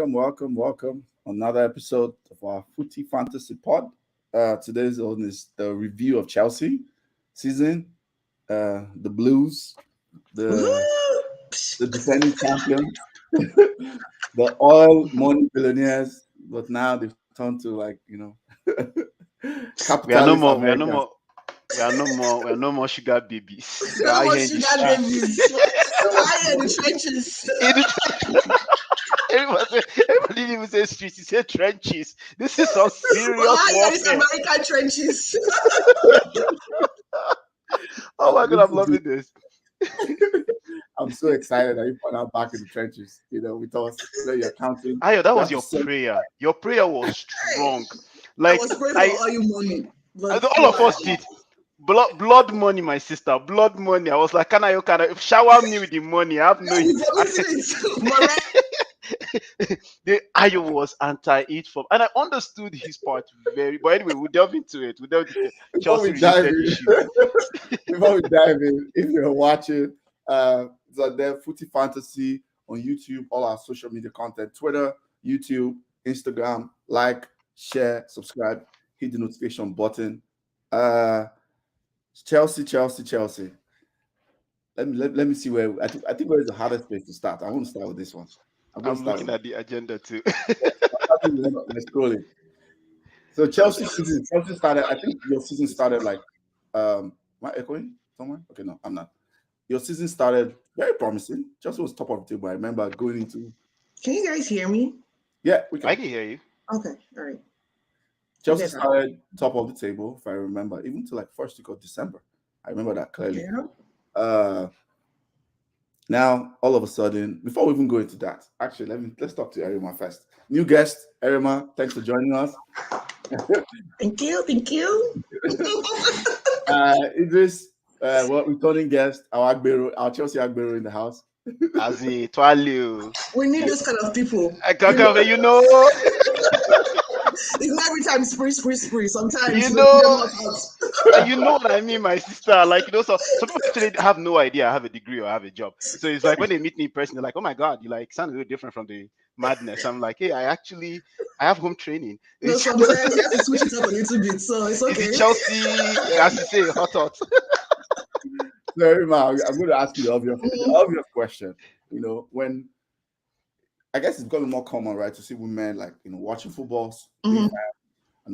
welcome. Another episode of our Footy Fantasy Pod. Today's one is the review of Chelsea season, the Blues, the defending champions, the oil money billionaires, but now they've turned to We are no capitalist more. We are no Americans. more. We are no more. We are no more sugar babies. We No are more here in the sugar streets. babies. I in the trenches. In the- everybody didn't even say streets. He said trenches. This is some serious Why are these warfare. American trenches? Oh my god, I'm loving this. I'm so excited that you are now back in the trenches, with us. Where you're counting. Ayo, that was You your have to prayer. Your prayer was strong. I Like was praying for all you money. But all of us did. Blood money, my sister. Blood money. I was like, can I shower me with the money? I have no. The Ayo was anti-it from, and I understood his part very. But anyway, we'll delve into it. Before we Chelsea dive related in, issues. if you're watching, it's on there, Footy Fantasy on YouTube, all our social media content, Twitter, YouTube, Instagram, like, share, subscribe, hit the notification button. Chelsea. Let me see where I think where is the hardest place to start. I want to start with this one. I'm looking at the agenda too. Let's scroll it. So Chelsea started. I think your season started like am I echoing someone? Okay, no, I'm not. Your season started very promising. Chelsea was top of the table. I remember going into. Can you guys hear me? Yeah, we can. I can hear you. Okay, all right. Chelsea started top of the table, if I remember, even to like first week of December. I remember that clearly. Yeah. Now, all of a sudden, before we even go into that, actually, let's talk to Erima first. New guest, Erima, thanks for joining us. Thank you. Idris, returning guest, our Chelsea Agbero in the house. As a toilet. We need those kind of people. I can't cover, It's not every time spree. Sometimes you know what I mean, my sister. Like, some people actually have no idea I have a degree or I have a job. So it's like when they meet me in person, they're like, "Oh my god, you sound a little different from the madness." I'm like, "Hey, I have home training." No, sometimes you have to switch it up a little bit, so it's okay. Is it Chelsea, as you say, hot. So, Erima, I'm going to ask you the obvious question. When I guess it's becoming more common, right, to see women watching football and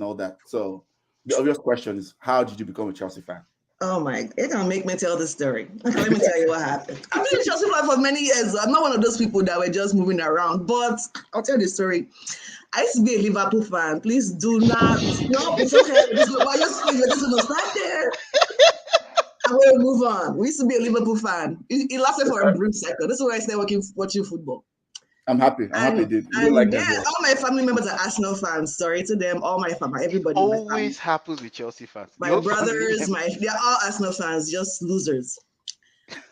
all that. So the obvious question is, how did you become a Chelsea fan? Oh my! It's gonna make me tell the story. Okay, let me tell you what happened. I've been a Chelsea fan for many years. I'm not one of those people that were just moving around, but I'll tell you the story. I used to be a Liverpool fan. Please do not. No, it's okay. You're just gonna start there. I'm gonna move on. We used to be a Liverpool fan. It lasted for a brief second. This is why I started watching football. I'm happy. Happy did. All my family members are Arsenal fans. Sorry to them. All my family, everybody. Always happens with Chelsea fans. My brothers, they're all Arsenal fans, just losers.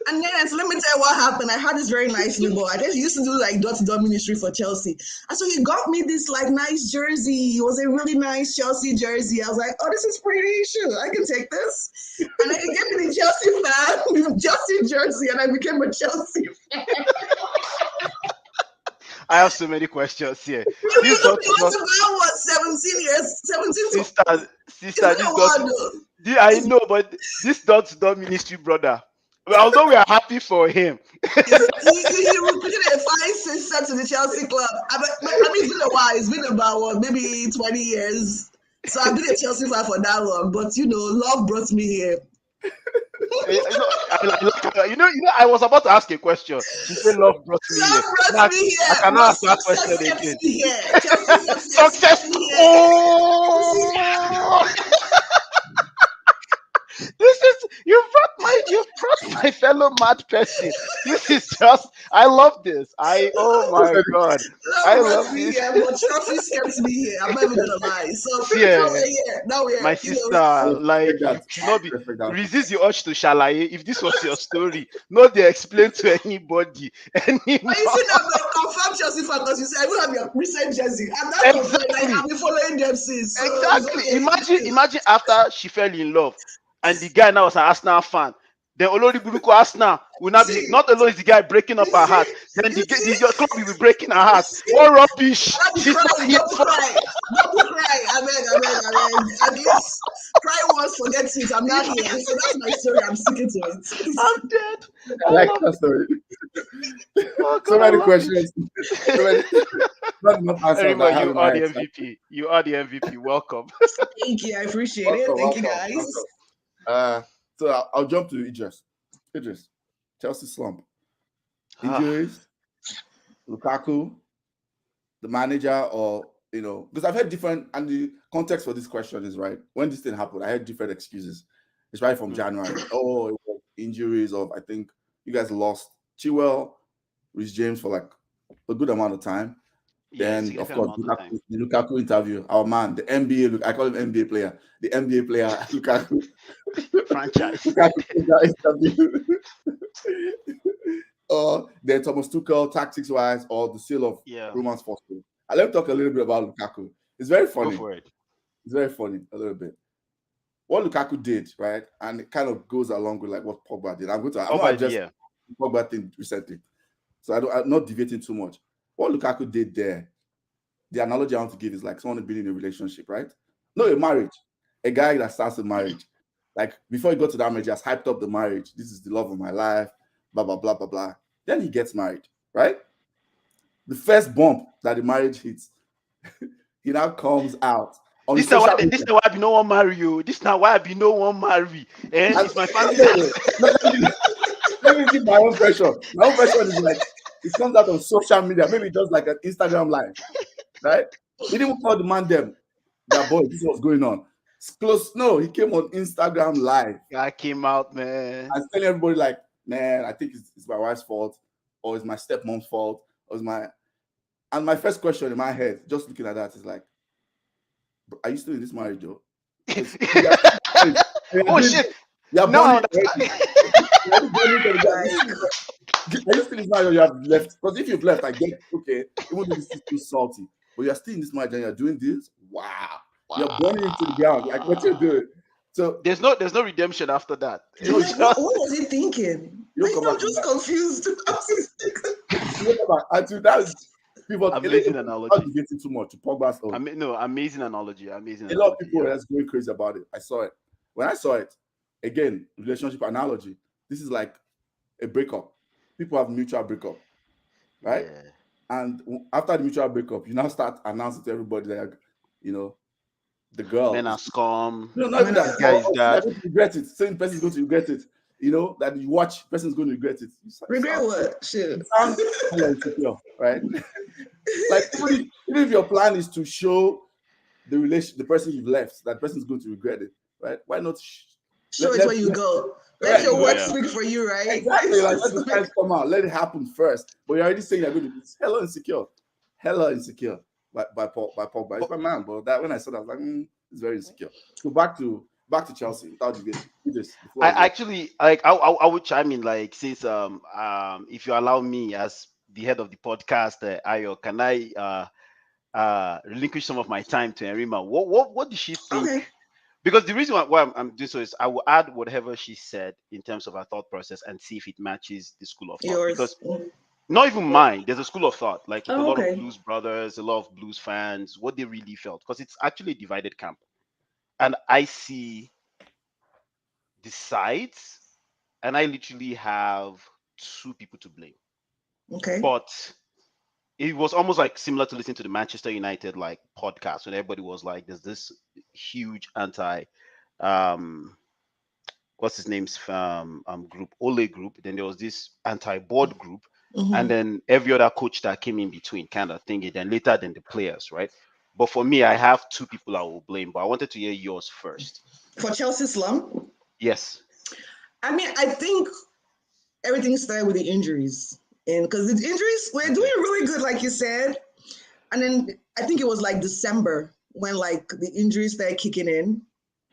And then, so let me tell you what happened. I had this very nice new boy. I just used to do door-to-door ministry for Chelsea. And so he got me this nice jersey. It was a really nice Chelsea jersey. I was like, oh, this is pretty. Sure, I can take this. And then he gave me the Chelsea jersey, and I became a Chelsea fan. I have so many questions here. This was 17 years, 17. Sister, I know, but this door-to-door ministry brother, although we are happy for him. He recruited a fine sister to the Chelsea club. I mean, it's been a while. It's been about maybe 20 years. So I've been a Chelsea fan for that long. But love brought me here. I was about to ask a question. She said, "Love brought me here." I cannot ask that question again. Success. Oh. You brought my fellow mad person. This is just, I love this. Oh my god, I love this. But trophies kept me here. I'm not even gonna lie. So now we're my sister. You should not be resist the urge to shalaye. If this was your story, not they explain to anybody. But you see now, confirm Chelsea fan because you say I will have your recent jersey. I'm not exactly. I've been following them since. Exactly. Imagine after she fell in love. And the guy now was an Arsenal fan. Then Olori Buruku Arsenal will not be. Not alone is the guy breaking up our hearts. Then your club will be breaking our hearts. What rubbish! She's not here Don't for. cry. Don't cry. I beg. At least cry once, forget it. I'm not here. So that's my story. I'm sticking to it. I'm dead. I like that story. Oh, God, So many I love questions. So many. Not enough answers. Erima, I have you in are my the head. MVP. You are the MVP. Welcome. Thank you. I appreciate it. Thank you, guys. Welcome. So I'll jump to Idris. Chelsea slump. Injuries, Lukaku, the manager, or because I've heard different, and the context for this question is right. When this thing happened, I had different excuses. It's right from January. Oh, it was injuries of, I think you guys lost Chilwell, Rhys James for like a good amount of time. Then, of course, the Lukaku interview. Our man, the NBA, I call him NBA player. The NBA player, Lukaku. Franchise. Lukaku interview. Then Thomas Tuchel, tactics-wise, or the seal of Roman's first goal. Let me talk a little bit about Lukaku. It's very funny. Go for it. It's very funny, a little bit. What Lukaku did, right? And it kind of goes along with like what Pogba did. I'm not address the Pogba thing recently. So I'm not deviating too much. What Lukaku did there, the analogy I want to give is like someone being in a relationship, right? No, a marriage. A guy that starts a marriage. Like before he got to that marriage, he has hyped up the marriage. This is the love of my life, blah, blah, blah, blah, blah. Then he gets married, right? The first bump that the marriage hits, he now comes out. This is why I be no one marry you. This is not why I be no one marry. And it's my family. Let me give my own version. My own version is like, it comes out on social media. Maybe just like an Instagram live, right? He didn't call the man them. That boy, this is what's going on. It's close. No, he came on Instagram live. I came out, man. I was telling everybody like, man, I think it's my wife's fault, or it's my stepmom's fault, or it's my. And my first question in my head, just looking at that, is like, are you still in this marriage, Joe? Oh shit! No. Are you still in this marriage or you have left? Because if you've left, I get okay. Even though this is too salty, but you're still in this marriage and you're doing this. Wow. You're burning into the ground. Like what you're doing. So there's no redemption after that. What was he thinking? I'm just confused. Amazing analogy. I'm not getting too much to Pogba's own. Amazing analogy. A lot of people are going crazy about it. I saw it. When I saw it, again, relationship analogy. This is like a breakup. People have mutual breakup, right? Yeah. And after the mutual breakup, you now start announcing to everybody that the girl. Men are scum. No, not even that. Guys, that regret it. Same person is going to regret it. That you watch, person's going to regret it. Regret what? Shit. Insecure, right? Like even if your plan is to show the person you've left, that person's going to regret it, right? Why not show it where you go? Let your work speak for you, right? Exactly. Like let the guys come out, let it happen first. But you're already saying you're going to be hella insecure by Pogba. It's my man, but that when I saw that, I was like, it's very insecure. So back to Chelsea without you just. I actually like. I would chime in like since if you allow me as the head of the podcast, Ayo, can I relinquish some of my time to Erima? What did she think? Okay. Because the reason why I'm doing so is I will add whatever she said in terms of her thought process and see if it matches the school of thought. Yours. Because not even mine. There's a school of thought, like a lot of Blues brothers, a lot of Blues fans, what they really felt, because it's actually a divided camp. And I see the sides, and I literally have two people to blame. Okay. But it was almost like similar to listening to the Manchester United like podcast when everybody was like, there's this huge anti what's his name's group, Ole group. Then there was this anti-board group, and then every other coach that came in between kind of thing. And then later than the players, right? But for me, I have two people I will blame. But I wanted to hear yours first. For Chelsea slump? Yes. I mean, I think everything started with the injuries. And because the injuries were doing really good, like you said. And then I think it was like December when like the injuries started kicking in.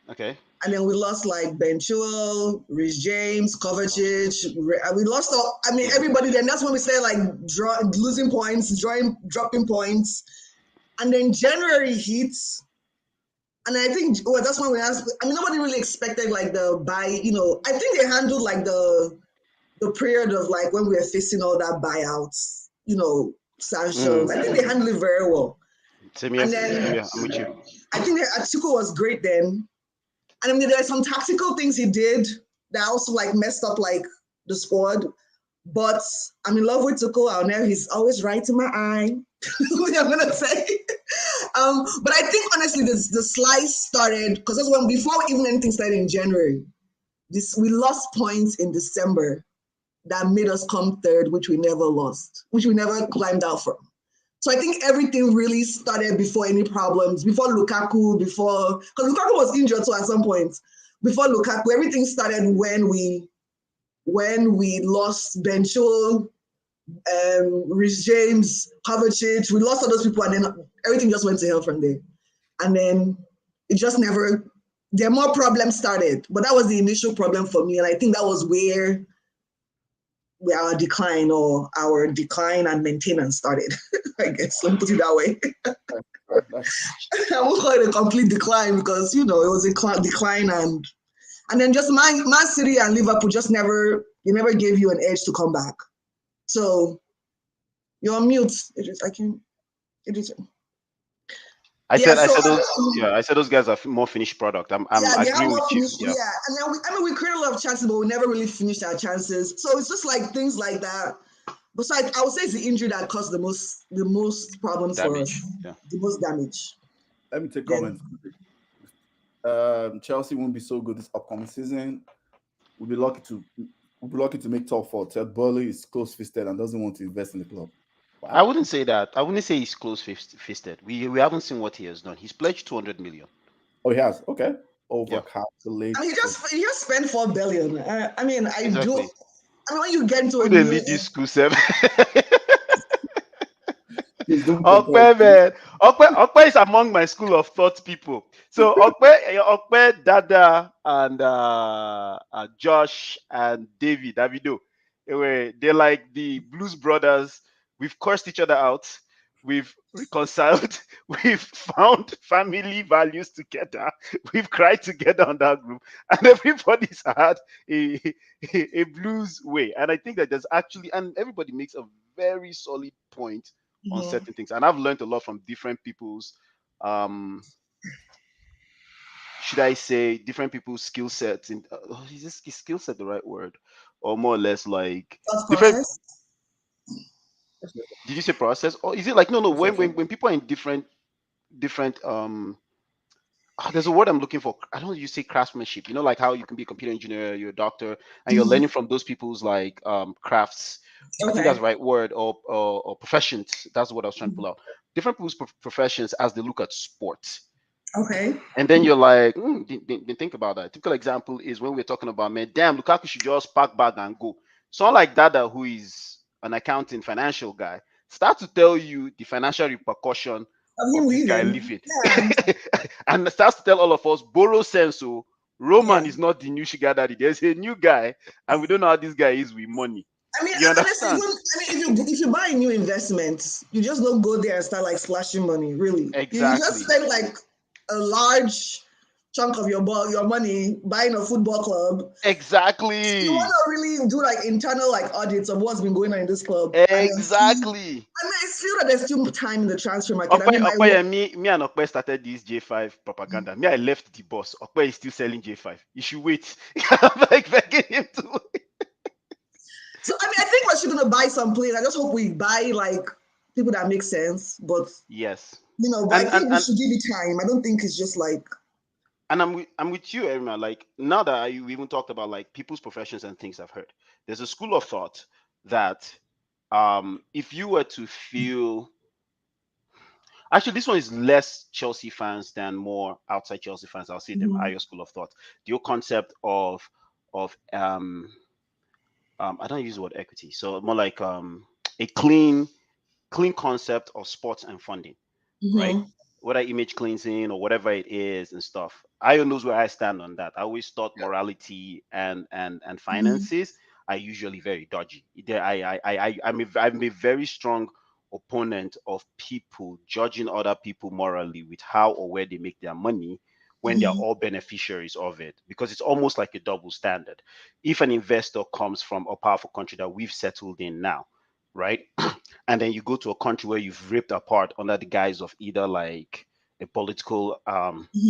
Okay. And then we lost like Ben Chilwell, Rhys James, Kovacic. We lost all, everybody. Then that's when we started like losing points, dropping points. And then January hits. And I think that's when we asked. I mean, nobody really expected like the buy. I think they handled like the period of like when we were facing all that buyouts. Sanctions. I think they handled it very well. Same here. And then I'm with you. I think that Tuchel was great then. And I mean, there are some tactical things he did that also like messed up like the squad. But I'm in love with Tuchel. I'll know he's always right in my eye. What I'm gonna say. But I think honestly, the slice started because that's when before even anything started in January. We lost points in December that made us come third, which we never lost, which we never climbed out from. So I think everything really started before any problems, before Lukaku, because Lukaku was injured too at some point. Before Lukaku, everything started when we lost Bencho, Rhys James, Kovacic. We lost all those people, and then everything just went to hell from there. And then it just never. There more problems started, but that was the initial problem for me, and I think that was where our decline and maintenance started. I guess let me put it that way. I won't call it a complete decline because it was a decline, and then just Man City and Liverpool just never gave you an edge to come back. So you're on mute. I said those guys are more finished product. I'm agreeing with you. Yeah, and then we created a lot of chances, but we never really finished our chances. So it's just like things like that. Besides, I would say it's the injury that caused the most problems damage. for us. Yeah. The most damage. Let me take comments. Chelsea won't be so good this upcoming season. We'll be lucky to make top four. Ted Burley is close-fisted and doesn't want to invest in the club. Wow. I wouldn't say that. I wouldn't say he's close-fisted. We haven't seen what he has done. He's pledged 200 million. Oh, he has. Okay. Overcalculate. I mean, he just spent 4 billion. I mean, exactly. When you get into a new lead this school 7. Okpe, man. Okpe is among my school of thought people. So Okpe, Dada, and Josh and Davido. They're like the Blues Brothers. We've cursed each other out. We've reconciled. We've found family values together. We've cried together on that group, and everybody's had a blues way. And I think that there's actually, and everybody makes a very solid point on certain things. And I've learned a lot from different people's, should I say, different people's skill sets. Is this skill set the right word, or more or less like different? Did you say process, or is it like no? When people are in different there's a word I'm looking for. I don't know, you say craftsmanship. Like how you can be a computer engineer, you're a doctor, and you're learning from those people's like crafts. Okay. I think that's the right word, or professions. That's what I was trying to pull out. Different people's professions as they look at sports. Okay. And then you're like, didn't think about that. A typical example is when we're talking about, man, damn, Lukaku should just pack bag and go. Someone like Dada, who is an accounting financial guy, start to tell you the financial repercussion of this guy leaving. Yeah. And starts to tell all of us, borrow sense. So Roman is not the new sugar daddy. There's a new guy, and we don't know how this guy is with money. I mean, you understand? If you buy a new investment, you just don't go there and start like slashing money, really. Exactly. You just spend like a large chunk of your money buying a football club. Exactly. You want to really do like internal like audits of what's been going on in this club. Exactly. I feel that there's still time in the transfer market. Me and Okpe started this J5 propaganda. Me, I left the boss. Okpe is still selling J5. You should wait. I'm like begging him to wait. So I mean, I think we're still gonna buy some players. I just hope we buy like people that make sense. But yes, but I think we should give it time. I don't think it's just like. And I'm with you, Irma. Like now that we even talked about like people's professions and things I've heard, there's a school of thought that if you were to feel, actually this one is less Chelsea fans than more outside Chelsea fans. I'll say them higher school of thought. The whole concept of I don't use the word equity, so more like a clean concept of sports and funding, right? Whether image cleansing or whatever it is and stuff. I knows where I stand on that. I always thought morality and finances are usually very dodgy. I'm a very strong opponent of people judging other people morally with how or where they make their money, when they're all beneficiaries of it, because it's almost like a double standard. If an investor comes from a powerful country that we've settled in now, right? And then you go to a country where you've ripped apart under the guise of either like a political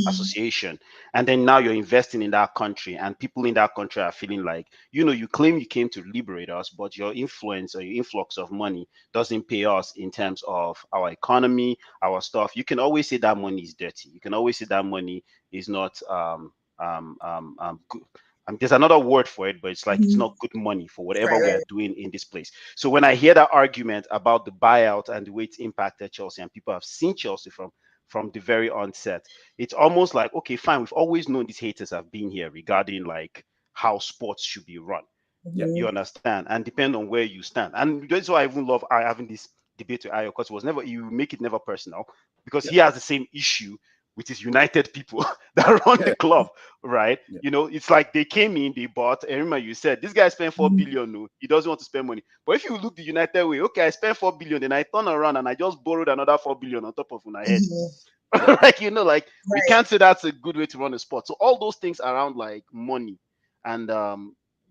association, and then now you're investing in that country, and people in that country are feeling like, you claim you came to liberate us, but your influence or your influx of money doesn't pay us in terms of our economy, our stuff. You can always say that money is dirty. You can always say that money is not good. There's another word for it, but it's like it's not good money for whatever we are doing in this place. So when I hear that argument about the buyout and the way it's impacted Chelsea, and people have seen Chelsea from the very onset, it's almost like, okay, fine, we've always known these haters have been here regarding like how sports should be run. You understand? And depend on where you stand. And that's why I even love having this debate with Ayo, because it was never, you make it never personal, because he has the same issue with his United people that run the club, right? It's like they came in, they bought. And remember, you said this guy spent 4 billion. No, he doesn't want to spend money. But if you look the United way, okay, I spent 4 billion, then I turn around and I just borrowed another 4 billion on top of my head. We can't say that's a good way to run a sport. So all those things around like money and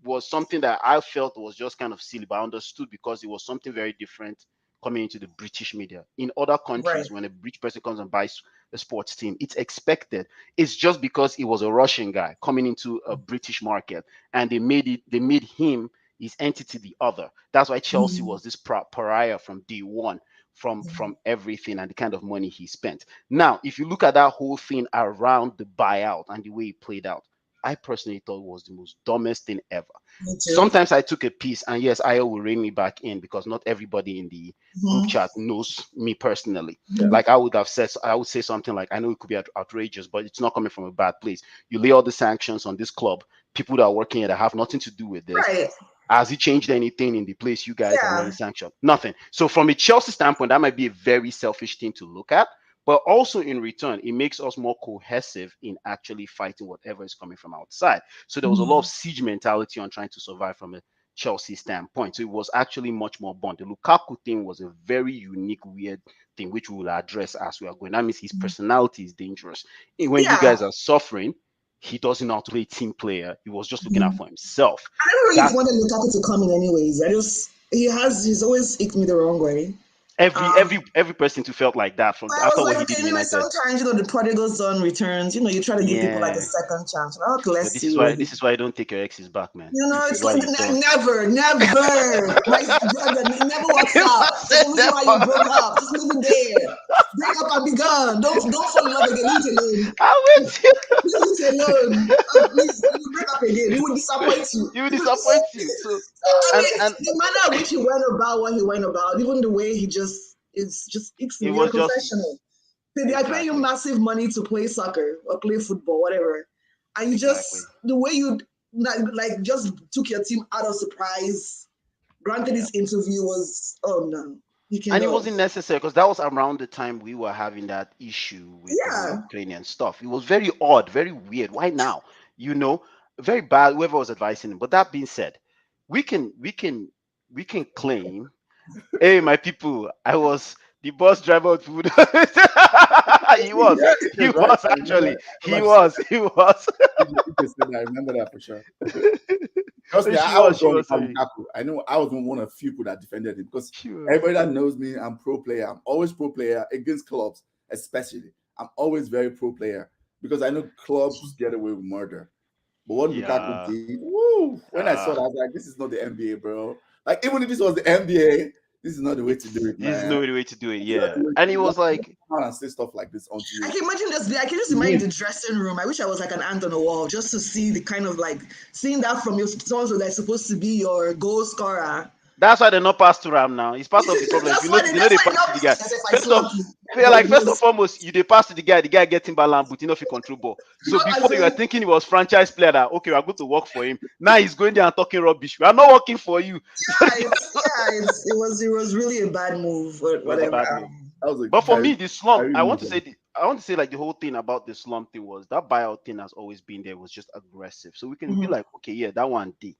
was something that I felt was just kind of silly, but I understood because it was something very different coming into the British media. In other countries, when a British person comes and buys a sports team, it's expected. It's just because he was a Russian guy coming into a British market, and they made him his entity the other. That's why Chelsea was this pariah from day one, from everything and the kind of money he spent. Now, if you look at that whole thing around the buyout and the way it played out, I personally thought it was the most dumbest thing ever. Sometimes I took a piece, and yes, I will rein me back in, because not everybody in the group chat knows me personally. Like I would say something like, I know it could be outrageous, but it's not coming from a bad place. You lay all the sanctions on this club, people that are working here that have nothing to do with this. Has it changed anything in the place you guys are laying sanctions? Nothing. So from a Chelsea standpoint, that might be a very selfish thing to look at. But also in return, it makes us more cohesive in actually fighting whatever is coming from outside. So there was a lot of siege mentality on trying to survive from a Chelsea standpoint. So it was actually much more bond. The Lukaku thing was a very unique, weird thing, which we will address as we are going. That means his personality is dangerous. And when you guys are suffering, he doesn't know how to play team player. He was just looking out for himself. I don't really wanted Lukaku to come in anyways. He's always icked me the wrong way. Every person who felt like that from after what he did in United. Sometimes the prodigal son returns. You try to give people like a second chance. This is why I don't take your exes back, man. It's like never. My brother, it never works out. That's the reason why you broke up. Just leave it there. Break up and be gone. Don't fall in love again. Leave it alone. Leave it alone. Please, you break up again. He will disappoint you. So the manner in which he went about what he went about, even the way he it's professional. They are paying you massive money to play soccer or play football, whatever, and you the way you like just took your team out of surprise. Granted, this interview was it wasn't necessary, because that was around the time we were having that issue with the Ukrainian stuff. It was very odd, very weird. Why now? Very bad. Whoever was advising him. But that being said, we can claim, hey, my people, I was the bus driver of food. He was actually. He was. I remember that for sure. I know I was one of the few people that defended him, because everybody that knows me, I'm pro player. I'm always pro player against clubs, especially. I'm always very pro player, because I know clubs get away with murder. But what Lukaku did, when I saw that, I was like, this is not the NBA, bro. Like, even if this was the NBA, this is not the way to do it, man. This is not the way to do it, yeah. And he was like, and say stuff like this onto you. I can imagine I can just imagine the dressing room. I wish I was like an ant on the wall, just to see the kind of like seeing that from someone who's like supposed to be your goal scorer. That's why they're not passed to Ram now. It's part of the problem. They pass to the guy. First and foremost, they pass to the guy gets in balance, but if he control ball. So before you were thinking he was franchise player that we are going to work for him. Now he's going there and talking rubbish. We are not working for you. It was really a bad move. Whatever. But for me, the slump, I want to say like the whole thing about the slump thing was that buyout thing has always been there. It was just aggressive. So we can be like, okay, yeah, that one did.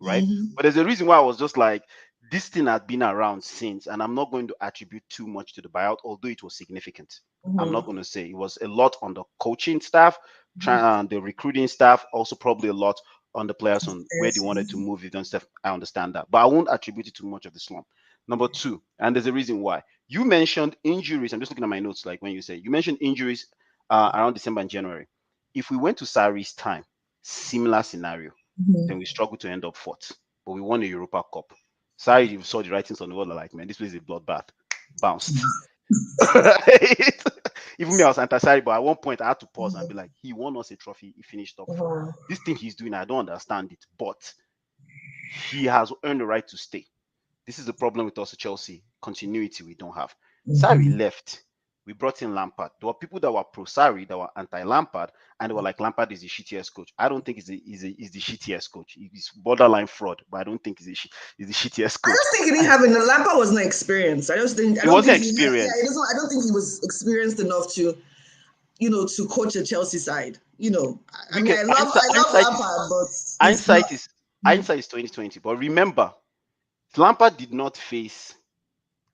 Right. But there's a reason why I was just like, this thing had been around since, and I'm not going to attribute too much to the buyout, although it was significant. I'm not going to say it was a lot on the coaching staff, the recruiting staff, also probably a lot on the players on where they Yes. wanted to move it and stuff. I understand that, but I won't attribute it to much of the slump. Number two, and there's a reason why. You mentioned injuries. I'm just looking at my notes, like when you mentioned injuries around December and January. If we went to Sarri's time, similar scenario, then we struggle to end up fourth, but we won a Europa Cup. Sarri, you saw the writings on the wall, like, man, this place is a bloodbath. Bounced. Even me, I was anti-Sarri, but at one point I had to pause and be like, he won us a trophy. He finished top four. This thing he's doing, I don't understand it, but he has earned the right to stay. This is the problem with us at Chelsea. Continuity we don't have. Sarri left. We brought in Lampard. There were people that were pro Sarri, that were anti-Lampard, and they were like, Lampard is the shittiest coach. I don't think he's the shittiest coach. He's borderline fraud, but I don't think he's the shittiest coach. I just think he didn't have enough. Lampard was not experienced. I wasn't experienced. I don't think he was experienced enough to, to coach a Chelsea side. I love Lampard, but hindsight is 2020. But remember, Lampard did not face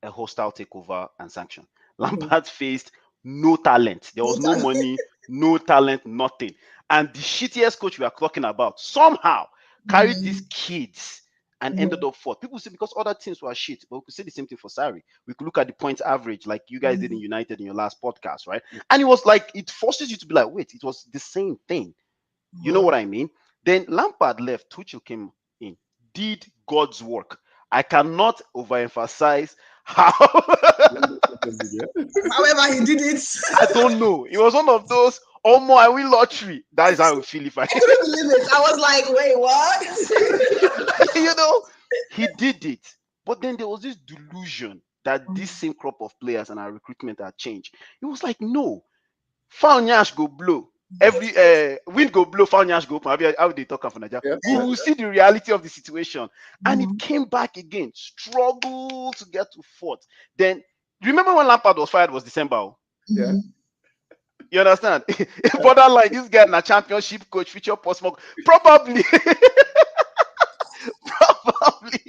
a hostile takeover and sanction. Lampard faced no talent. There was no money, no talent, nothing. And the shittiest coach we are talking about somehow carried these kids and ended up fourth. People say because other teams were shit, but we could say the same thing for Sarri. We could look at the points average, like you guys did in United in your last podcast, right? And it was like, it forces you to be like, wait, it was the same thing. You know what I mean? Then Lampard left, Tuchel came in, did God's work. I cannot overemphasize how. However, he did it. I don't know. It was one of those, oh my, I win lottery. That is how I would feel if I couldn't believe it. I was like, wait, what? He did it. But then there was this delusion that this same crop of players and our recruitment had changed. It was like, no, foul nyash go blow. Every wind go blow, foul nyash go open. How they talk for Nigeria? We will see the reality of the situation. And it came back again. Struggle to get to fourth. Then remember when Lampard was fired was December? Yeah. You understand? Borderline, this guy na championship coach, future post probably. Probably.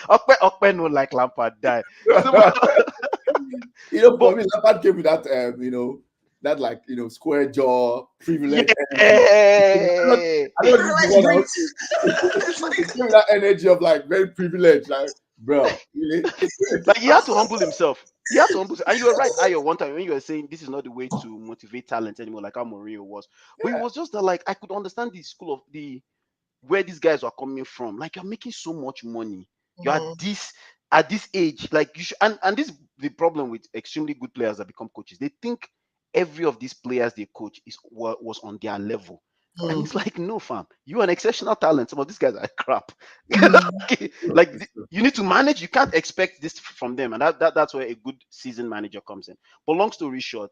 Okpe no like Lampard die. For me, Lampard came with that that square jaw privilege. Yeah. I don't know that energy of very privileged, bro. Really? Like he had to humble himself. And you were right, Ayo, one time when you were saying this is not the way to motivate talent anymore, like how Mourinho was. But it was just that I could understand the school of where these guys were coming from. Like, you're making so much money. You're at this age, like you should, and this is the problem with extremely good players that become coaches. They think every of these players they coach was on their level. And it's like, no, fam, you're an exceptional talent. Some of these guys are crap. You need to manage. You can't expect this from them, and that's where a good seasoned manager comes in. But long story short,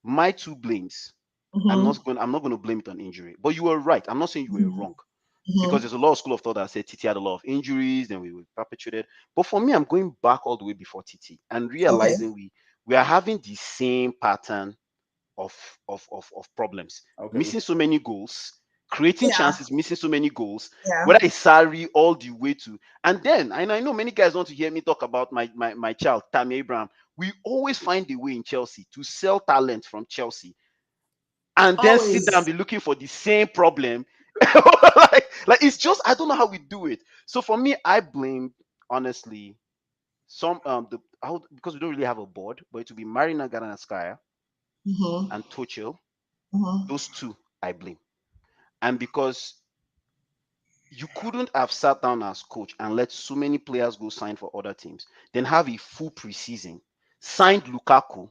my two blames. I'm not going to blame it on injury. But you were right. I'm not saying you were wrong. Because there's a lot of school of thought that said Titi had a lot of injuries, then we were perpetuated. But for me, I'm going back all the way before Titi and realizing we are having the same pattern of problems. Missing so many goals, creating chances, missing so many goals. Whether it's Sarri all the way to, and then I know many guys want to hear me talk about my child Tammy Abraham. We always find a way in Chelsea to sell talent from Chelsea, and then sit down and be looking for the same problem. like it's just, I don't know how we do it. So for me, I blame honestly some because we don't really have a board, but it will be Marina Garanskaya and Tuchel. Those two I blame. And because you couldn't have sat down as coach and let so many players go sign for other teams, then have a full preseason, signed Lukaku,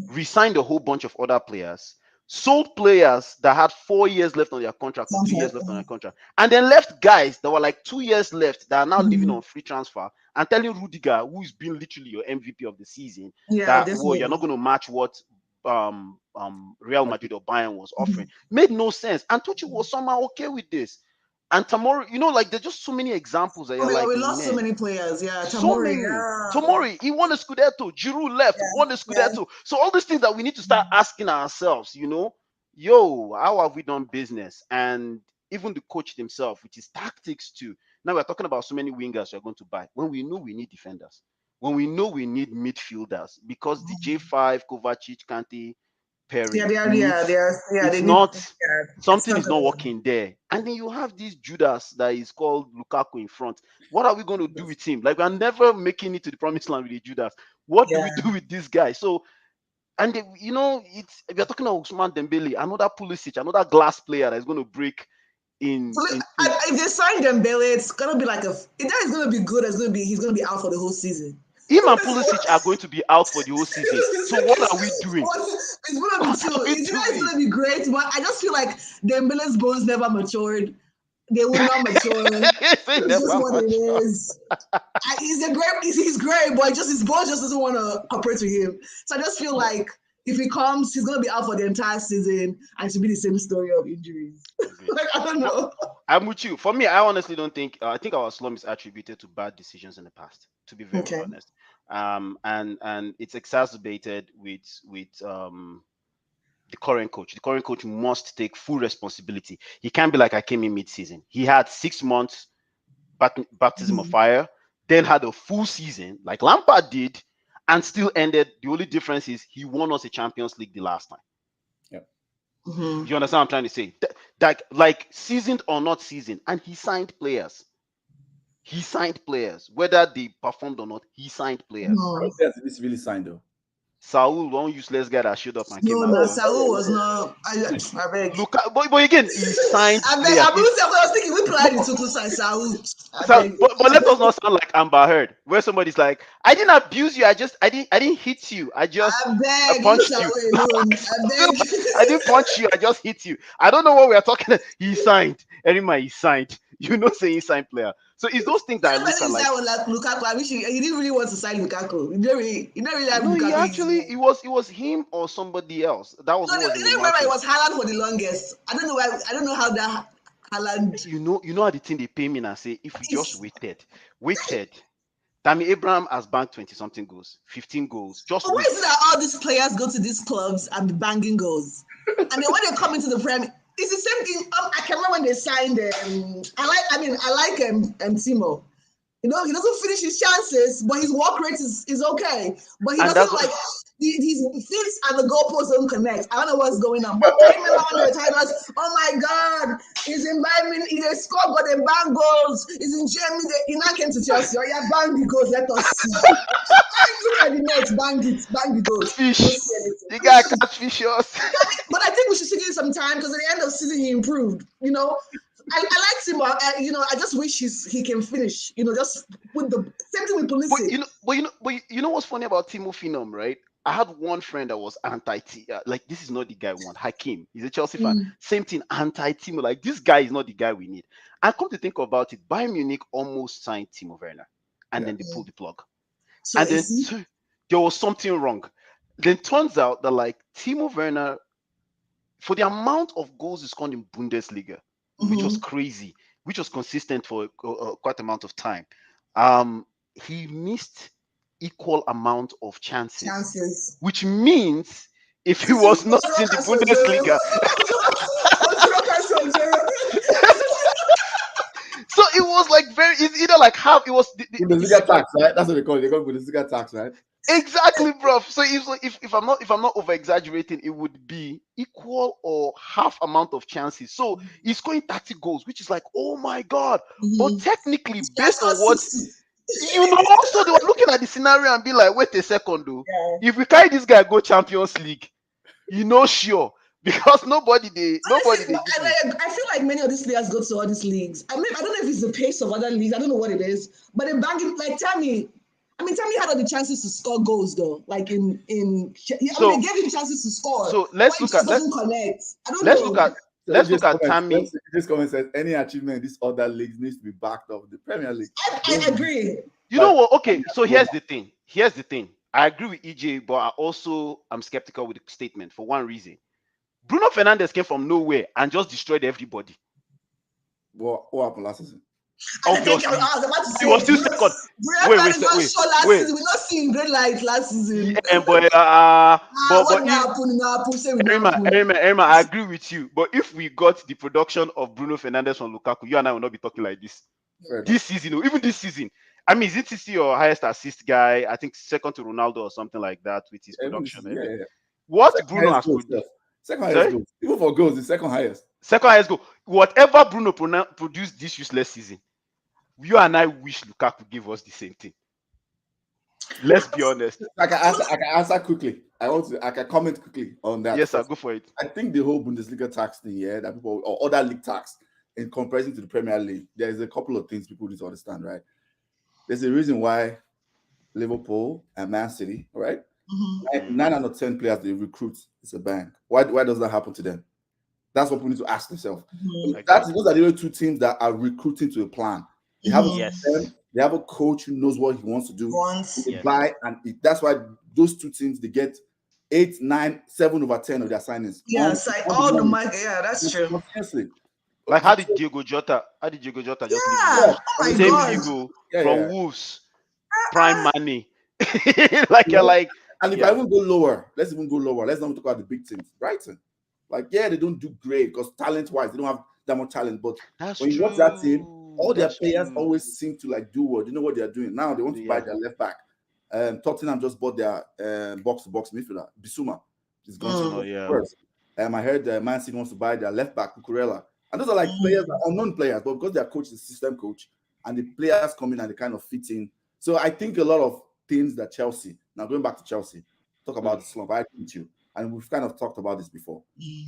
re-signed a whole bunch of other players, sold players that had 4 years left on their contract or 3 years left on their contract, and then left guys that were like 2 years left that are now living on free transfer, and telling Rudiger, who's been literally your MVP of the season, that you're not going to match what Real Madrid or Bayern was offering. Made no sense. And Tuchel was somehow okay with this. And Tomori, there's just so many examples that you're we lost so many players. Yeah, Tomori, he won the Scudetto. Giroud left, won the Scudetto. So all these things that we need to start asking ourselves, how have we done business? And even the coach himself, with his tactics too. Now we're talking about so many wingers we're going to buy when we know we need defenders, when we know we need midfielders, because the J5, Kovacic, Kante, Perry. Yeah, It's they need, not it's something not is not gonna. working there. And then you have this Judas that is called Lukaku in front. What are we going to do with him? Like, we're never making it to the promised land with the Judas. What do we Yeah. do with this guy? So, and it's we're talking about Usman Dembele, another Pulisic, another glass player that's going to break in So if they sign Dembele, it's gonna be like if that is gonna be good. He's gonna be out for the whole season. him and Pulisic are going to be out for the whole season. So what are we doing? It's gonna be What are chill. we It's doing? gonna be great, but I just feel like Dembele's bones never matured. They will not mature. It's Say just never what it mature. is. He's great, but his ball just doesn't want to cooperate with him. So I just feel like if he comes, he's gonna be out for the entire season, and it should be the same story of injuries. Like, I don't know. I'm with you. For me, I honestly don't think. I think our slump is attributed to bad decisions in the past. To be very Okay. honest, and it's exacerbated with the current coach. The current coach must take full responsibility. He can't be like, I came in mid-season. He had 6 months baptism of fire, then had a full season like Lampard did, and still ended. The only difference is he won us a Champions League the last time. Mm-hmm. You understand what I'm trying to say? Like seasoned or not seasoned, and he signed players. He signed players, whether they performed or not. He signed players. No, It's really signed though. Saul, one useless guy that showed up and came no, out. Saul was not. I beg. Look, but again, he signed I beg. players. I was thinking we played the Tuchel side, Saul. I So, beg. but let us not sound like Amber Heard, where somebody's like, "I didn't abuse you. I didn't hit you. I just I beg. Leave punched Saul you. alone. I beg. I didn't punch you. I just hit you. I don't know what we are talking." He signed. Erima, he signed. Saying he signed player. So it's those things that I look at like. Like Lukaku. I wish he didn't really want to sign Lukaku. He didn't really have No, he Lukaku. actually it was him or somebody else. That was No, what was you in the remember it market. was Haaland for the longest. I don't know why. I don't know how that Haaland. You know how the thing they pay me and say if we just waited. Tammy Abraham has banked 20 something goals, 15 goals. Just But why wait. is it that all these players go to these clubs and be banging goals, and then when they come into the Prem, it's the same thing. I can remember when they signed. I like Timo. You know, he doesn't finish his chances, but his work rate is okay. But he And that's doesn't like his feet and the goalposts don't connect. I don't know what's going on. But I remember when they were telling us, "Oh my God, he's in Bayern, he's a score, but they bang goals. He's in Germany, he now came to Chelsea. Oh yeah, bang the goals. Let us see." Look at the net, bang the goals. fish. Don't see anything. The guy catfish us. But I think we should give him some time because at the end of the season he improved. You know, I liked him. I just wish he can finish. You know, just with the same thing with Pulisic. But you know what's funny about Timo Phenom, right? I had one friend that was anti-T. Like, this is not the guy we want. Hakim, he's a Chelsea fan. Same thing, anti-Timo. Like, this guy is not the guy we need. And come to think about it, Bayern Munich almost signed Timo Werner, and then they pulled the plug. So And then there was something wrong. Then turns out that like Timo Werner, for the amount of goals he scored in Bundesliga, which was crazy, which was consistent for quite amount of time, he missed equal amount of chances. Which means if he was not in the Bundesliga, so it was like it's either like half. It was Bundesliga tax, right? That's what they call it. They call it Bundesliga tax, right? Exactly, bro. So if I'm not over exaggerating, it would be equal or half amount of chances. So he's scoring 30 goals, which is like, oh my god. But technically, based on what also they were looking at the scenario and be like, wait a second, though. Yeah. If we carry this guy go Champions League, sure. Because nobody. I feel like many of these players go to all these leagues. I don't know if it's the pace of other leagues. I don't know what it is, but they're banging. Like Tammy had all the chances to score goals though. Like they gave him chances to score. So let's look at Tammy. This comment says any achievement in this other leagues needs to be backed up with the Premier League. I agree. You know what? Okay, so here's the thing. I agree with EJ, but I also am skeptical with the statement for one reason. Bruno Fernandes came from nowhere and just destroyed everybody. What happened last season? Obviously, he was still second. Wait. We're not seeing great light last season. Yeah, but Emma, I agree with you. But if we got the production of Bruno Fernandes from Lukaku, you and I will not be talking like this. This season, even this season. I mean, is it your highest assist guy? I think second to Ronaldo or something like that with his production. What Second Bruno has highest goal, produced. second highest Sorry? goal. Even for goals, the second highest. Second highest goal. Whatever Bruno produced this useless season, you and I wish Lukaku gave us the same thing. Let's be honest. I can answer quickly. I can comment quickly on that. Yes, sir. Go for it. I think the whole Bundesliga tax thing, that people or other league tax in comparison to the Premier League, there's a couple of things people need to understand, right? There's a reason why Liverpool and Man City, right? Mm-hmm. 9 out of 10 players they recruit is a bank. Why does that happen to them? That's what people need to ask themselves. Mm-hmm. Those are the only two teams that are recruiting to a plan. They have a system, they have a coach who knows what he wants to do. They buy, and that's why those two teams they get 8, 9, 7 over 10 of their signings. Yeah, all the market. Yeah, that's true. Seriously. Like how did Diego Jota just leave? Oh my Same God. Figo from Wolves, prime money. like. And if I even go lower, let's even go lower. Let's not talk about the big teams. Brighton, like they don't do great because talent-wise they don't have that much talent. But when you watch that team, all their players always seem to like do what they know what they are doing. Now they want to buy their left back. Tottenham just bought their box-to-box midfielder, Bissouma. He's going to first. I heard Man City wants to buy their left back, Cucurella. And those are like players, unknown players, but because their coach is a system coach, and the players come in and they kind of fit in. So I think a lot of things that Chelsea, now going back to Chelsea, talk about the slump. I agree with you. And we've kind of talked about this before.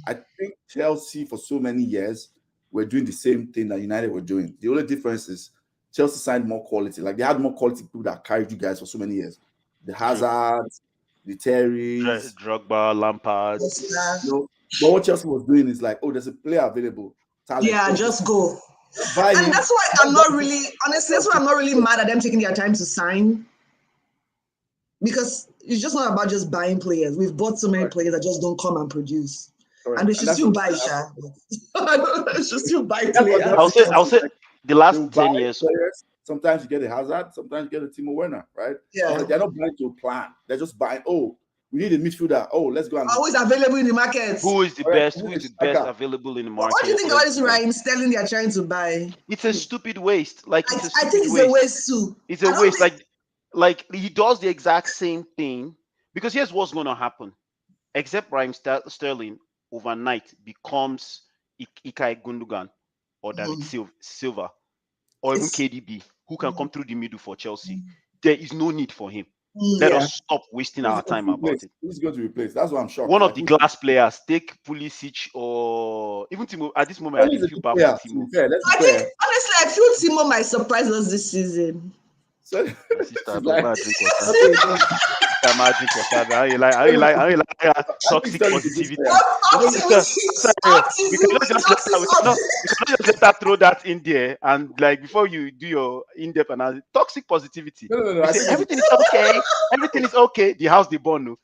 I think Chelsea for so many years were doing the same thing that United were doing. The only difference is Chelsea signed more quality. Like they had more quality people that carried you guys for so many years. The Hazards, the Terrys, Drogba, Lampard. But what Chelsea was doing is like, there's a player available. Talent. Yeah, just go. Buy and him. That's why I'm not really, honestly, that's why I'm not really mad at them taking their time to sign. Because it's just not about just buying players. We've bought so many players that just don't come and produce. Correct. And they should still buy, they should still buy players. I'll say the last 10 years. Players, sometimes you get a Hazard, sometimes you get a Timo Werner, right? Yeah. They're not buying to a plan. They're just buying, we need a midfielder. Let's go and always available in the market. Who is the best? Who is the best available in the market? What do you think about this Ryan Sterling they are trying to buy? It's a stupid waste. I think it's a waste too. It's a waste. Like he does the exact same thing because here's what's going to happen. Except Raheem Sterling overnight becomes Ilkay Gundogan or David Silva or even KDB who can come through the middle for Chelsea. There is no need for him. Let us stop wasting our time about it. Who's going to replace? That's why I'm shocked. One of the glass players, take Pulisic or even Timo. At this moment, I feel bad for Timo. Honestly, I feel Timo might surprise us this season. So, toxic positivity. We cannot just let throw that in there and like before you do your in-depth analysis. Toxic positivity. No. Everything is okay. Everything is okay. The house, the bond.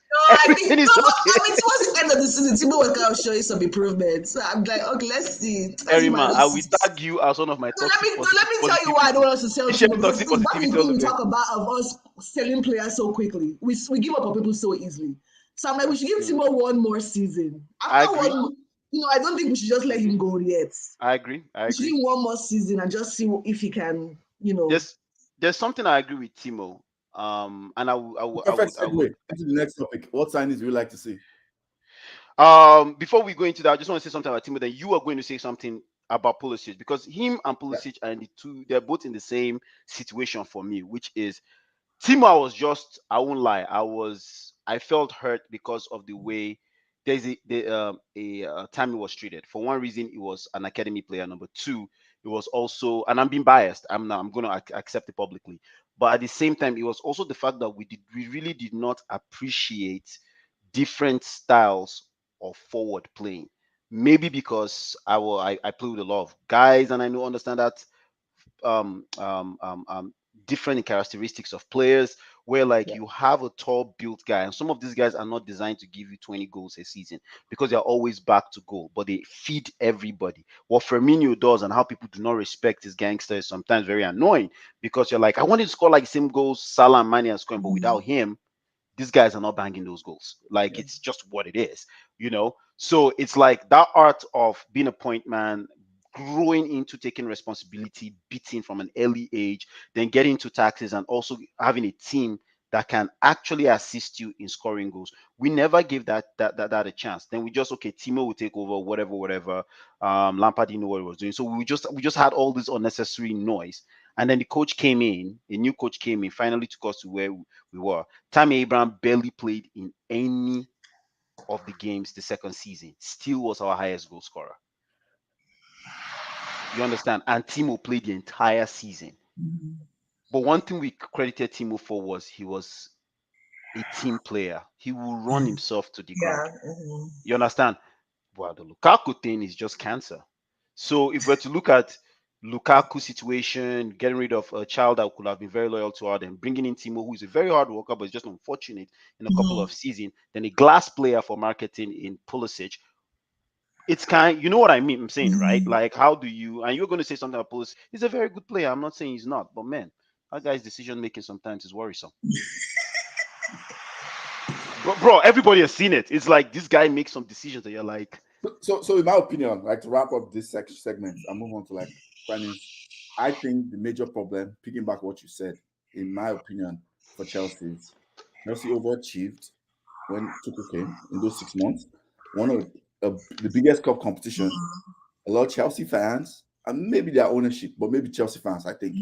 Everything is okay. I mean, towards the end of the season, Timo will kind of show you some improvements. So I'm like, okay, let's see. Erima, I will tag you as one of my toxic positivity. Let me tell you why I don't want us to sell Timo. Toxic positivity. We talk about of us selling players so quickly. We give up on people so easily. So I'm like, we should give Timo one more season. I don't think we should just let him go yet. I agree. We should give him one more season and just see if he can, There's something I agree with Timo. And I will. Perfect segue into the next topic. What signings would you like to see? Before we go into that, I just want to say something about Timo. Then you are going to say something about Pulisic because him and Pulisic are they're both in the same situation for me, which is Timo. I won't lie, I felt hurt because of the way there's a time he was treated. For one reason, he was an academy player. Number two, it was also, and I'm being biased. I'm going to accept it publicly. But at the same time, it was also the fact that we really did not appreciate different styles of forward playing. Maybe because I play with a lot of guys, and I understand that different characteristics of players where you have a tall built guy and some of these guys are not designed to give you 20 goals a season because they're always back to goal, but they feed everybody. What Firmino does and how people do not respect his gangster is sometimes very annoying because you're like, I wanted to score like the same goals Salah and Mane are scoring, but without him these guys are not banging those goals. It's just what it is, so it's like that art of being a point man, growing into taking responsibility, beating from an early age, then getting into taxes and also having a team that can actually assist you in scoring goals. We never gave that a chance. Then we just, okay, Timo will take over, whatever. Lampard didn't know what he was doing, so we just had all this unnecessary noise. And then the coach came in, a new coach came in, finally took us to where we were. Tammy Abraham barely played in any of the games the second season, still was our highest goal scorer. You understand? And Timo played the entire season. But one thing we credited Timo for was he was a team player. He will run himself to the ground. You understand? Well, the Lukaku thing is just cancer. So if we're to look at Lukaku situation, getting rid of a child that could have been very loyal to her, then bringing in Timo, who is a very hard worker, but is just unfortunate in a couple of seasons, then a glass player for marketing in Pulisic. It's you know what I mean? I'm saying, right? Like, how do you, and you're going to say something about Pulisic. He's a very good player. I'm not saying he's not, but man, that guy's decision making sometimes is worrisome. Bro, everybody has seen it. It's like this guy makes some decisions that you're like. So in my opinion, like to wrap up this segment and move on to like finance, I think the major problem, picking back what you said, in my opinion, for Chelsea is Chelsea overachieved when Tuchel came in those 6 months. One of the biggest cup competition. A lot of Chelsea fans, and maybe their ownership, but maybe Chelsea fans, I think,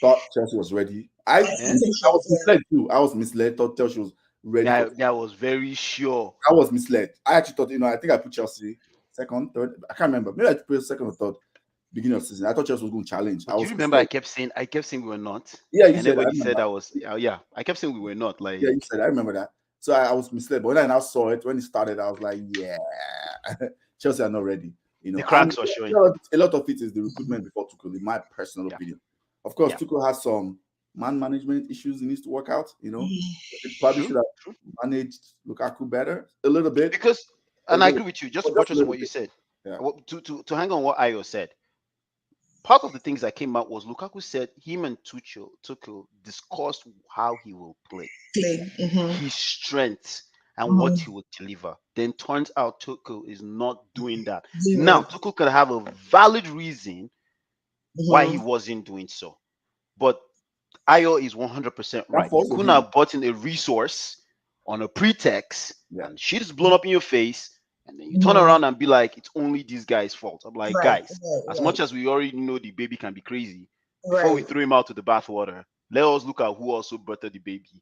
thought Chelsea was ready. I was misled too. I was misled. Thought Chelsea was ready. I was very sure. I was misled. I actually thought, I think I put Chelsea second, third. I can't remember. Maybe I put second or third beginning of the season. I thought Chelsea was going to challenge. Do you remember I kept saying we were not? Yeah, you and said everybody said I was. Yeah, I kept saying we were not. Like, yeah, you said. I remember that. So I was misled. But when I now saw it, when it started, I was like, yeah, Chelsea are not ready. The cracks are showing. A lot of it is the recruitment before Tuchel, in my personal opinion. Of course, Tuchel has some man management issues he needs to work out. He probably should have managed Lukaku better a little bit. Because, and I agree with you, just to buttress on what you said. Yeah. To hang on what Ayo said. Part of the things that came out was Lukaku said him and Tuchel discussed how he will play, his strengths, and what he would deliver. Then turns out Tuchel is not doing that. Now, Tuchel could have a valid reason why he wasn't doing so. But Ayo is 100% right. You couldn't have bought in a resource on a pretext, and shit is blown up in your face, and then you turn around and be like, it's only this guy's fault. I'm like, guys, as much as we already know the baby can be crazy, before we throw him out to the bathwater, let us look at who also birthed the baby.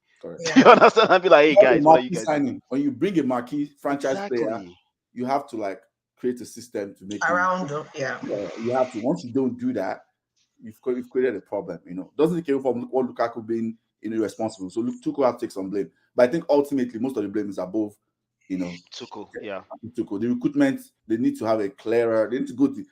You understand? And be like, hey guys, what are you guys doing? When you bring a marquee franchise player, you have to like create a system to make around him. You have to. Once you don't do that, you've created a problem. Doesn't care from what Lukaku being irresponsible. So Tuchel has to take some blame. But I think ultimately most of the blame is above. Tuchel. Tuchel. The recruitment, they need to have a clearer. They need to go to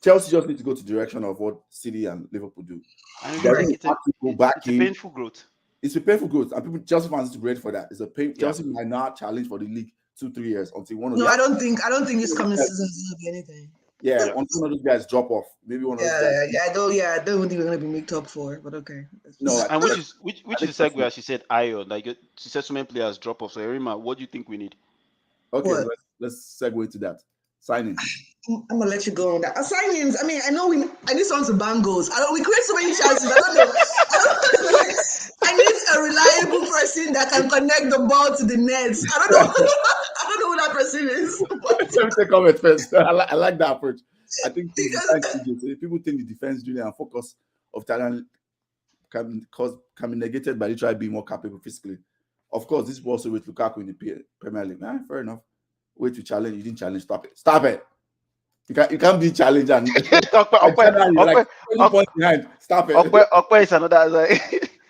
Chelsea. Just need to go to the direction of what City and Liverpool do. It's a painful growth. It's a painful growth, and Chelsea fans need to be ready for that. It's a pain. Chelsea might not challenge for the league 2-3 years until one of. No, I don't think this coming season is going to be anything. Yeah, until one of those guys drop off, maybe one of those guys. I don't think we're going to be made top 4, but okay. No, and which is the segue as she said, Ayo, like she said, so many players drop off. So Erima, what do you think we need? Okay, let's segue to that. Signings. I'm gonna let you go on that. Signings. I mean, I know I need someone to bang goals. We create so many chances. I don't know. I need a reliable person that can connect the ball to the nets. I don't know. I don't know who that person is. Let me take comment first. I like that approach. I think people think the defense unit and focus of talent can be negated by literally being more capable physically. Of course, this was also with Lukaku in the Premier League. Fair enough. Wait to challenge. You didn't challenge. Stop it. You can't be challenged and like 20 points behind. Stop it. Okwe is another.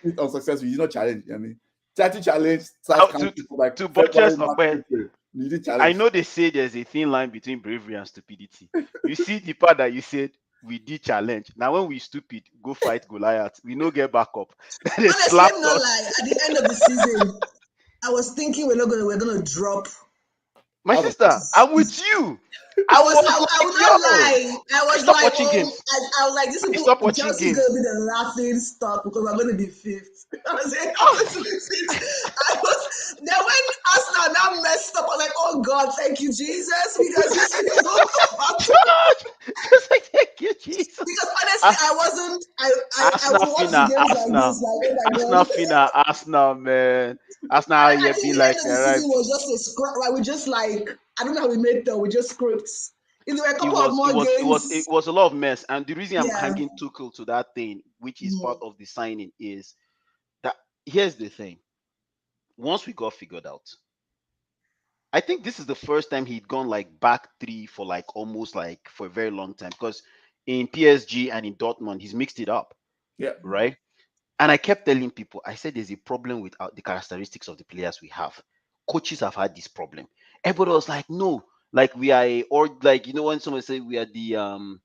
It's unsuccessful. You did not challenge. I mean, try to challenge. To buttress Okwe. You did challenge. I know they say there's a thin line between bravery and stupidity. You see the part that you said we did challenge. Now when we stupid, go fight Goliath. We no get back up. Honestly, I'm not lying. At the end of the season, I was thinking we're gonna drop. My sister, I'm with you. I was not lying. I was Stop like, watching games. I was like, this is Stop watching Chelsea's games. gonna be the laughing stock because we're gonna be 5th. I was like, then when Arsenal now messed up, I was like, oh God, thank you, Jesus, because this is just like thank you, Jesus. Because honestly, will watch the games like this. Like, oh my God. Arsenal, man. Arsenal, I yeah, think be the like, end of the season was just a script. Like we just like I don't know how we made that. We just scripts. If there were a couple of more games. It was a lot of mess. And the reason I'm Yeah. hanging Tuchel to that thing, which is part of the signing, is that here's the thing. Once we got figured out, I think this is the first time he'd gone like back three for like almost like for a very long time. Because in PSG and in Dortmund, he's mixed it up. Yeah. Right. And I kept telling people, I said, there's a problem with the characteristics of the players we have. Coaches have had this problem. Everybody was like, no, like we are, or like, you know, when someone say we are the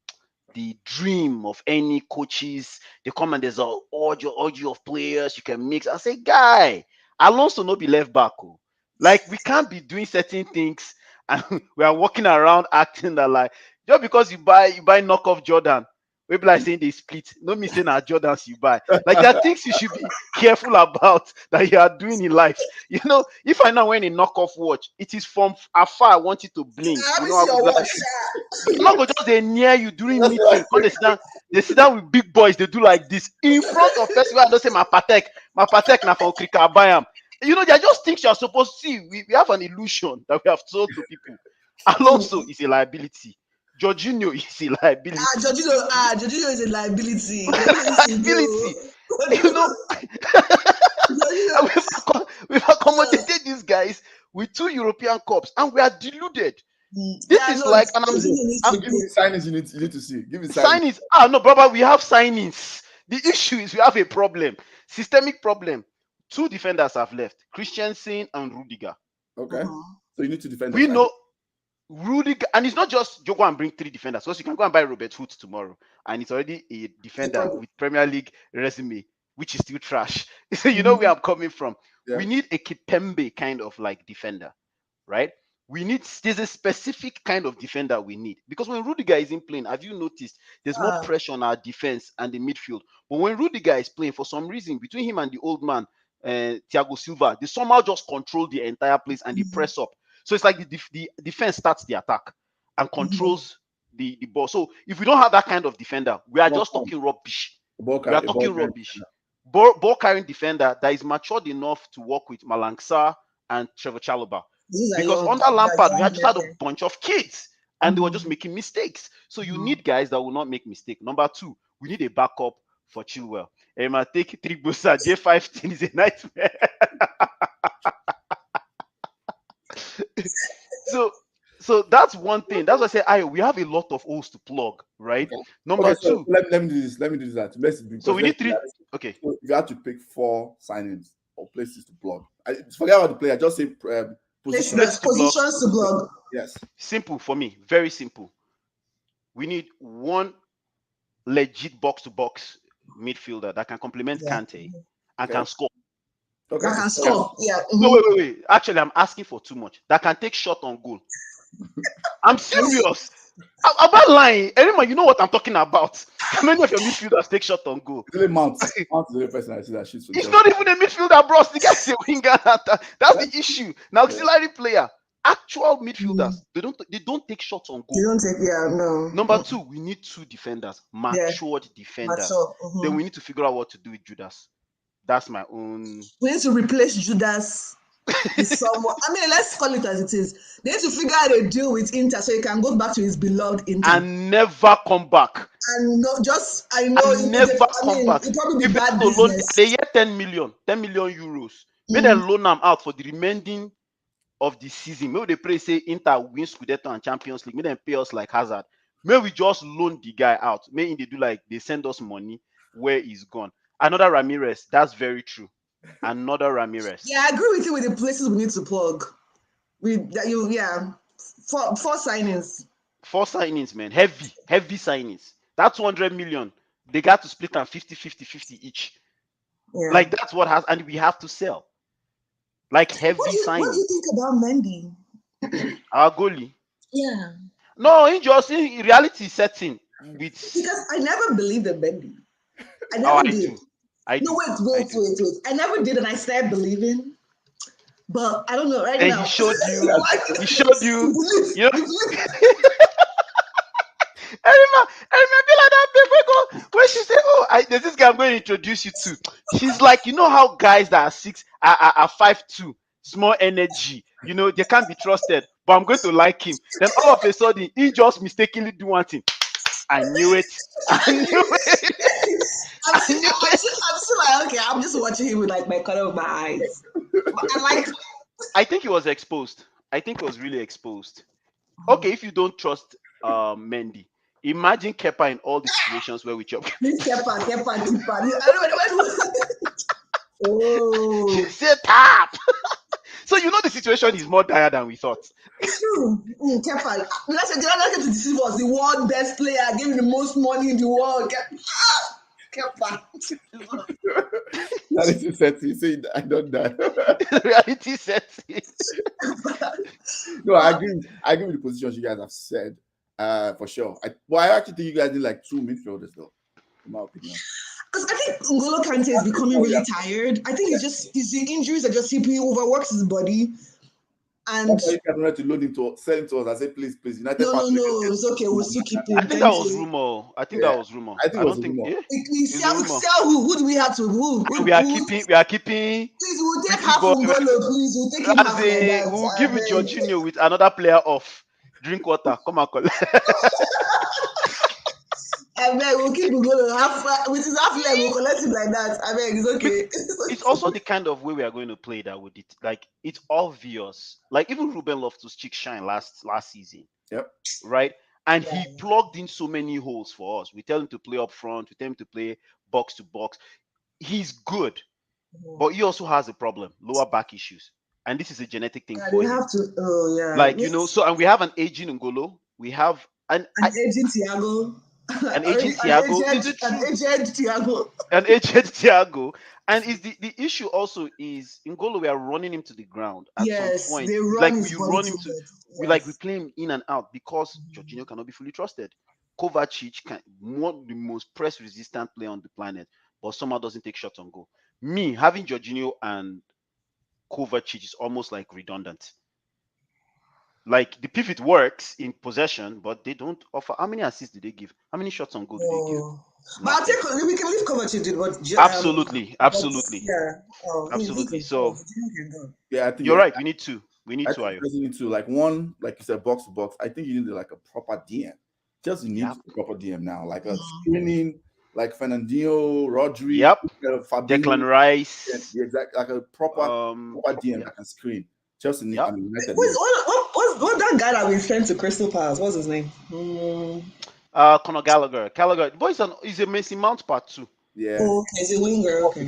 dream of any coaches, they come and there's an orgy of players you can mix. I say, guy, Alonso no be left back. Oh. Like we can't be doing certain things and we are walking around acting that like just because you buy knockoff Jordan. We be like saying they split. No me saying our Jordans you buy. Like there are things you should be careful about that you are doing in life. You know, if I now wear a knockoff watch, it is from afar. I want it to blink. You know, I would like, I'm not going to just near you during meeting. Because they sit down with big boys, they do like this in front of festival. I don't say my patek now from Krika Bayam. You know, they are just things you are supposed to see. We have an illusion that we have told to people. Alonso is a liability. Jorginho is a liability. Jorginho is a liability. Liability. You know, we've accommodated these guys with 2 European Cups and we are deluded. This is like, and give me signings you need to see. Give me signings. No, brother, we have signings. The issue is we have a problem, systemic problem. 2 defenders have left, Christensen and Rudiger. Okay, so you need to defend. We know Rudiger, and it's not just you go and bring 3 defenders, because you can go and buy Robert Hood tomorrow, and it's already a defender with Premier League resume, which is still trash. So you know where I'm coming from. Yeah. We need a Kipembe kind of like defender, right? There's a specific kind of defender we need, because when Rudiger isn't playing, have you noticed there's more pressure on our defense and the midfield? But when Rudiger is playing, for some reason, between him and the old man, Thiago Silva, they somehow just control the entire place and they press up. So it's like the defense starts the attack and controls the ball. So if we don't have that kind of defender, we are just talking rubbish. We are talking rubbish. Ball carrying defender that is matured enough to work with Malangsar and Trevor Chalobah. Because under Lampard, we had just had a bunch of kids and they were just making mistakes. So you need guys that will not make mistakes. Number 2, we need a backup for Chilwell. Take 3 Busa, J15 is a nightmare. So that's one thing. That's why I say, we have a lot of holes to plug, right? Okay. Number 2. So let me do this. Let me do that. So we need 3. Okay. So you have to pick 4 signings or places to plug. Forget about the player. Just say positions to plug. Yes. Simple for me. Very simple. We need 1 legit box-to-box midfielder that can complement Kante and can score. Okay. That can score. Yeah. No, wait. Actually, I'm asking for too much. That can take shot on goal. I'm serious. I'm not lying. Anyone, you know what I'm talking about. How many of your midfielders take shot on goal? Really Mount is the only person I see that shoots for It's not even a midfielder, bro. The guy's a winger. That's the issue. Now, auxiliary player, actual midfielders, they don't take shots on goal. They don't take, no. Number 2, we need 2 defenders, matured defenders. Then we need to figure out what to do with Judas. That's my own. We need to replace Judas with someone. I mean, let's call it as it is. They need to figure out a deal with Inter so he can go back to his beloved Inter and never come back. And come back. It probably be bad business. They get 10 million euros. May they loan them out for the remaining of the season. Maybe they pray say Inter win Scudetto and Champions League. May they pay us like Hazard. May we just loan the guy out. May they do like they send us money where he's gone. Another Ramirez. That's very true. Another Ramirez. Yeah, I agree with you with the places we need to plug. Four signings. 4 signings, man. Heavy signings. That's 200 million. They got to split on 50 each. Yeah. Like that's what has, and we have to sell. Like heavy signings. What do you think about Mendy? Our goalie. Yeah. No, in reality setting with because I never believed in Mendy. I never did. Wait. I never did, and I started believing. But I don't know right now. He showed you. He showed you. You know. I remember like that. When she said, "Oh, there's this guy I'm going to introduce you to. She's like, you know how guys that are 5'2", small energy, you know, they can't be trusted. But I'm going to like him. Then all of a sudden, he just mistakenly do one thing. I knew it. I knew it. I'm still like, okay, I'm just watching him with like my color of my eyes. But I like. I think he was exposed. I think he was really exposed. Okay, if you don't trust Mendy, imagine Kepa in all the situations where we chop. Kepa, Kepa. I don't know. Oh, She said tap. So you know the situation is more dire than we thought. it's true. Kepa. Let's say the other to deceive us, the world best player, giving the most money in the world. Kepa. Reality sets in. Say I don't die. Reality sets in. No, I agree with the positions you guys have said. For sure. I actually think you guys need like 2 midfielders though, in my opinion. Because I think N'Golo Kante is becoming really tired. I think it's the injuries that just he overworks his body. And That's why you can to load him to sell him to us. I say, please, United. No, it's okay. We'll still keep him. I think that was rumor. I think that was rumor. I think it was don't think. rumor. Yeah. We see who do we have to who? We are keeping. Please, we'll take half N'Golo, please. We'll take him half like that. We'll give you Jorginho with another player off. Drink water. Come and collect. I beg, we'll keep N'Golo half with his half leg. We'll collect him like that. I beg, it's okay. It's also the kind of way we are going to play that with it. Like it's obvious. Like even Ruben Loftus-Cheek shine last season. Yep. Right. And he plugged in so many holes for us. We tell him to play up front. We tell him to play box to box. He's good, but he also has a problem: lower back issues. And this is a genetic thing for him. Have to. Oh yeah. Like you know. So and we have an aging N'Golo. We have an aging Thiago. An agent Thiago. An agent Thiago. And is the issue also is in N'Golo, we are running him to the ground at some point. Like we run him to we play him in and out because Jorginho cannot be fully trusted. Kovacic the most press resistant player on the planet, but somehow doesn't take shots on goal. Me having Jorginho and Kovacic is almost like redundant. Like the pivot works in possession, but they don't offer. How many assists do they give? How many shots on goal do they give? But I think we can leave Kovacic did what. Absolutely. Absolutely. So I think you're right. We need to. We need to like one, like you said, box to box. I think you need like a proper DM. Chelsea needs a proper DM now, like a screening, like Fernandinho, Rodri, Fabinho, Declan Rice, exactly, like a proper DM that can screen. Chelsea needs. I mean, what's that guy that we sent to Crystal Palace? What's his name? Conor Gallagher. Gallagher. The boy is a Mason Mount part 2. Yeah. Oh, okay. He's a winger. Okay.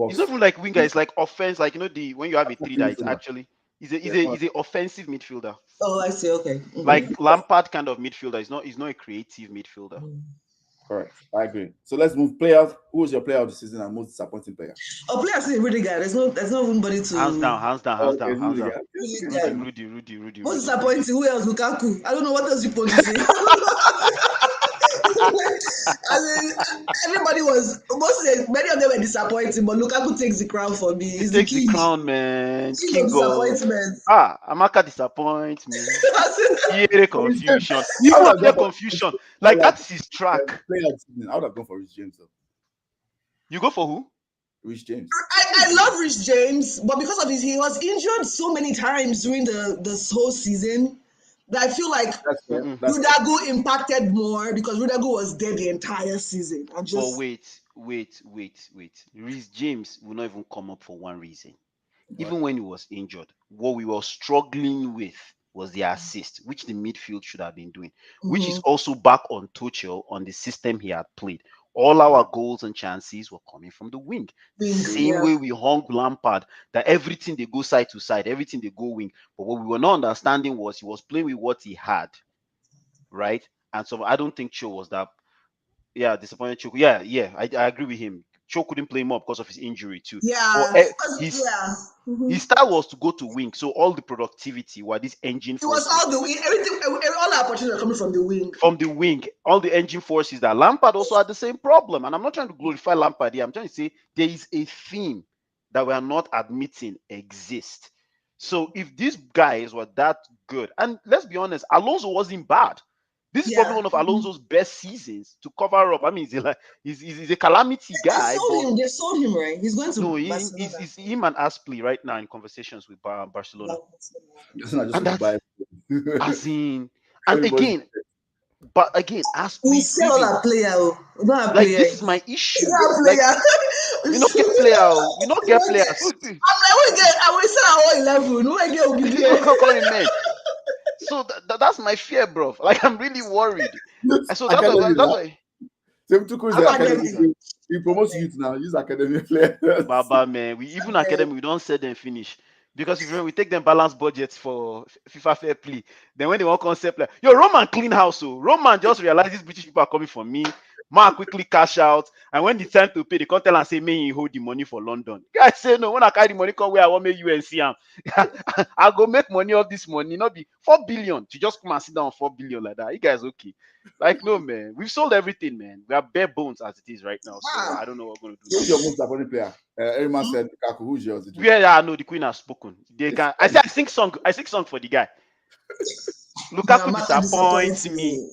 He's not even like winger. It's like offense. Like you know when you have a 3 that it's actually he's a offensive midfielder. Oh, I see. Okay. Mm-hmm. Like Lampard kind of midfielder. He's not a creative midfielder. Correct. I agree. So let's move players. Who was your player of the season and most disappointing player? Player is really good. There's no anybody to hands down. Rudy. Most disappointing. Who else? Lukaku. I don't know what else you put to say. I mean, everybody was many of them were disappointing, but Lukaku takes the crown for me. He takes the crown, man. King of disappointment. Amaka disappoints me. Confusion. You have the confusion. Like that is his track. I would have gone for Rich James though. You go for who? Rich James. I love Rich James, but because of he was injured so many times during this whole season. I feel like Rudagu impacted more because Rudagu was dead the entire season. But wait. Rhys James will not even come up for one reason. Even when he was injured, what we were struggling with was the assist, which the midfield should have been doing, which is also back on Tuchel on the system he had played. All our goals and chances were coming from the wing. Same way we hung Lampard, that everything they go side to side, everything they go wing. But what we were not understanding was he was playing with what he had, right? And so I don't think Cho was that. Yeah, disappointed Cho. Yeah, I agree with him. Cho couldn't play more because of his injury too. His style was to go to wing, so all the productivity was this engine. It was all the wing. Everything, all our opportunities are coming from the wing. From the wing, all the engine forces. That Lampard also had the same problem, and I'm not trying to glorify Lampard here. I'm trying to say there is a theme that we are not admitting exists. So if these guys were that good, and let's be honest, Alonso wasn't bad. This is probably one of Alonso's best seasons to cover up. I mean, he's a calamity guy. They sold him, right? He's going to Barcelona. He's him and Aspley right now in conversations with Barcelona. It's not just buy. As in, and again, Aspley. We sell a player. Like this is my issue. Like, we not get player. We not get players. I'm like, I will sell our 11. No idea will be there. So that's my fear, bro. Like I'm really worried. So that's why. Tuchel is the academy. He promotes youth now. Use academy players. Baba man, we academy. We don't sell them finish. Because if we take them balanced budgets for FIFA Fair Play, then when they want concept like, yo, Roman clean house, so Roman just realizes British people are coming for me. Mark quickly cash out, and when it's time to pay, they can't tell and say, "May you hold the money for London." Guys say no. When I carry the money, come where I want me UNC. I go make money off this money, not be 4 billion to just come and sit down on 4 billion like that. You guys okay? Like no man, we've sold everything, man. We are bare bones as it is right now. So I don't know what we're gonna do. Who's your most important player? Everyone said Lukaku. Who's yours? Yeah, I know the Queen has spoken. They can. I sing song for the guy. Lukaku disappoints me.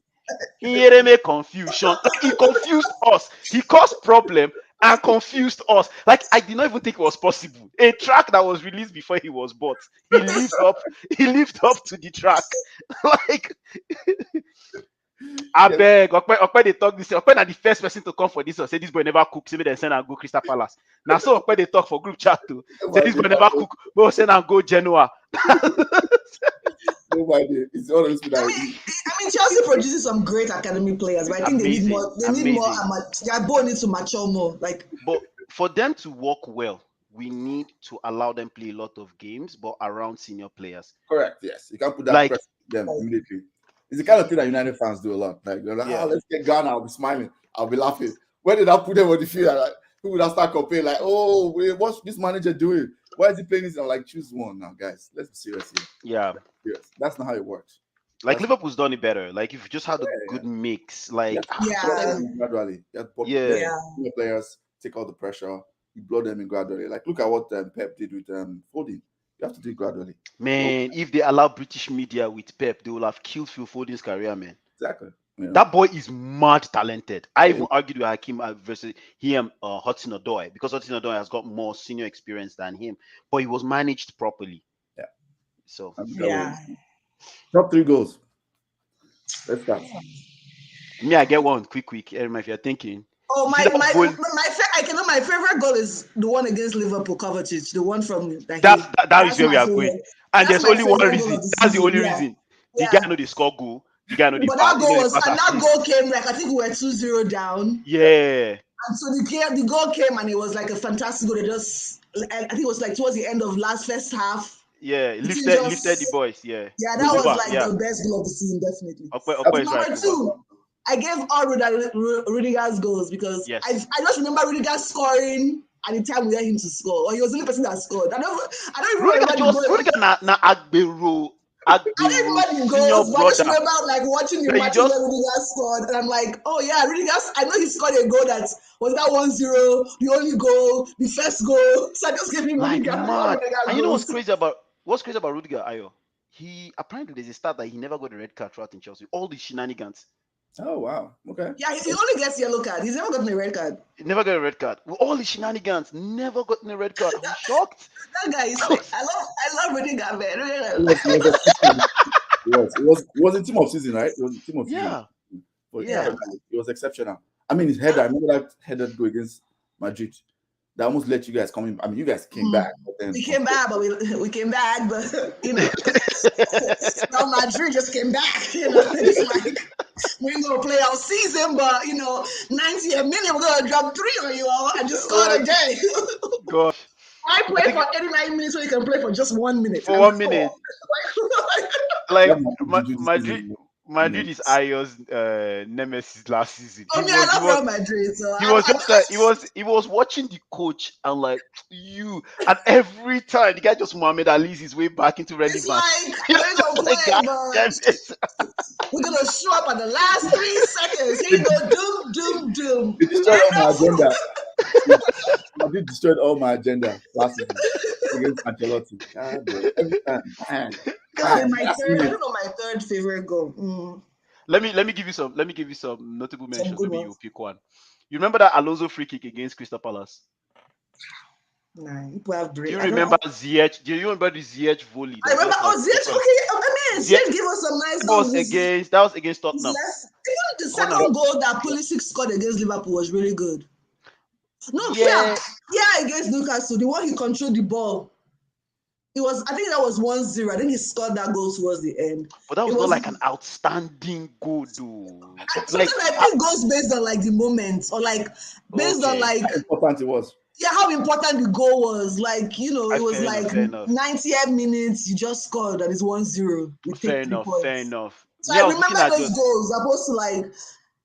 He made confusion. Like, he confused us. He caused problem and confused us. Like I did not even think it was possible. A track that was released before he was bought. He lived up to the track. Like I beg, Okpe they talk this. Okpe na the first person to come for this or say this boy never cook. Say they send and go Crystal Palace. Now so Okpe they talk for group chat too. Say this boy never cook. But send and go Genoa. Nobody. It's all those people. I mean, Chelsea produces some great academy players, but I think they need more. They need more. Their ball needs to mature more. Like, but for them to work well, we need to allow them play a lot of games, but around senior players. Correct. Yes, you can't put that pressure on them immediately. It's the kind of thing that United fans do a lot. Like they're like, let's get Ghana. I'll be smiling. I'll be laughing. When did I put them on the field? Like, who would I start complaining? Like, oh, what's this manager doing? Why is he playing this? I'm like, choose one now, guys. Let's be serious here. Yeah. Yes. That's not how it works. Like Liverpool's done it better. Like if you just had a good mix, like gradually. Senior players take out the pressure. You blow them in gradually. Like look at what Pep did with Foden. You have to do it gradually. Man, if they allow British media with Pep, they will have killed Phil Foden's career, man. Exactly. Yeah. That boy is mad talented. I even argued with Hakim versus him, Hudson-Odoi, because Hudson-Odoi has got more senior experience than him, but he was managed properly. Yeah. So top 3 goals. Let's start. Me, I get one quick. Everyone, if you're thinking. Oh my favorite goal is the one against Liverpool, Kovacic, the one from that is where we are going. And there's only one reason. That's the only reason. The guy know the score goal. But that goal came like I think we were 2-0 down. Yeah. And so the goal came and it was like a fantastic goal. I think it was like towards the end of first half. Yeah, lifted the boys. Yeah. Yeah, that was the best goal of the season, definitely. Number 2, I gave all Rudiger's goals because I just remember Rudiger scoring at the time we had him to score. Or he was the only person that scored. I don't even remember Rudiger na Agbero. I don't remember the goals, but I just remember watching the match where Rudiger scored, and I'm like, oh yeah, Rudiger. I know he scored a goal that was that 1-0, the only goal, the first goal. So I just gave him Rudiger. And you know what's crazy about Rudiger, Ayo? He apparently there's a stat that he never got a red card throughout in Chelsea. All these shenanigans. Oh wow. Okay. Yeah, he only gets yellow card. He's never gotten a red card. He never got a red card. With all his shenanigans, never gotten a red card. I'm shocked. That guy is I love Rudiger, man. Yes, it was a team of season, right? It was a team of season. Yeah. But it was exceptional. I mean, his header. I remember that header go against Madrid. That almost let you guys come in. I mean, you guys came back. But then we came back, but we came back, but no, Madrid just came back. It's like we ain't gonna play our season, but 90 million, we're gonna drop 3 on you all and just score again. Gosh. I play for 89 minutes, so you can play for just 1 minute. For 1 minute. Like Madrid is Ayo's nemesis last season. I love Madrid. So he was watching the coach and like and every time the guy just Mohamed Ali's his way back into relevance. We're gonna show up at the last 3 seconds. Here you go, doom. It destroyed all my agenda. Madrid destroyed all my agenda last season against Ancelotti. Every time. I don't know my third favorite goal. Let me give you some. Let me give you some notable Some mentions. good Maybe you ones. pick one. You remember that Alonso free kick against Crystal Palace? Nah, people have Do great. you I don't. remember Ziyech? Do you remember the Ziyech volley I that remember. just like Oh, came Ziyech. from? Okay, I mean, Ziyech Ziyech gave us some nice that was goals. against His Tottenham. left, even the Corner. second goal that Pulisic scored against Liverpool was really good. No, Yeah, against Lukaku, the one he controlled the ball. It was. I think that was 1-0. I think he scored that goal towards the end. but that It was not was. like an outstanding goal, though. Sometimes I pick goals based on like the moment or like based on okay, like How important it was. how important the goal was. Like, it was fair enough, like fair enough, 90th minutes, you just scored and it's 1-0. We take fair 3 enough, fair points. enough. So Me, I I was looking remember at those just goals opposed to like,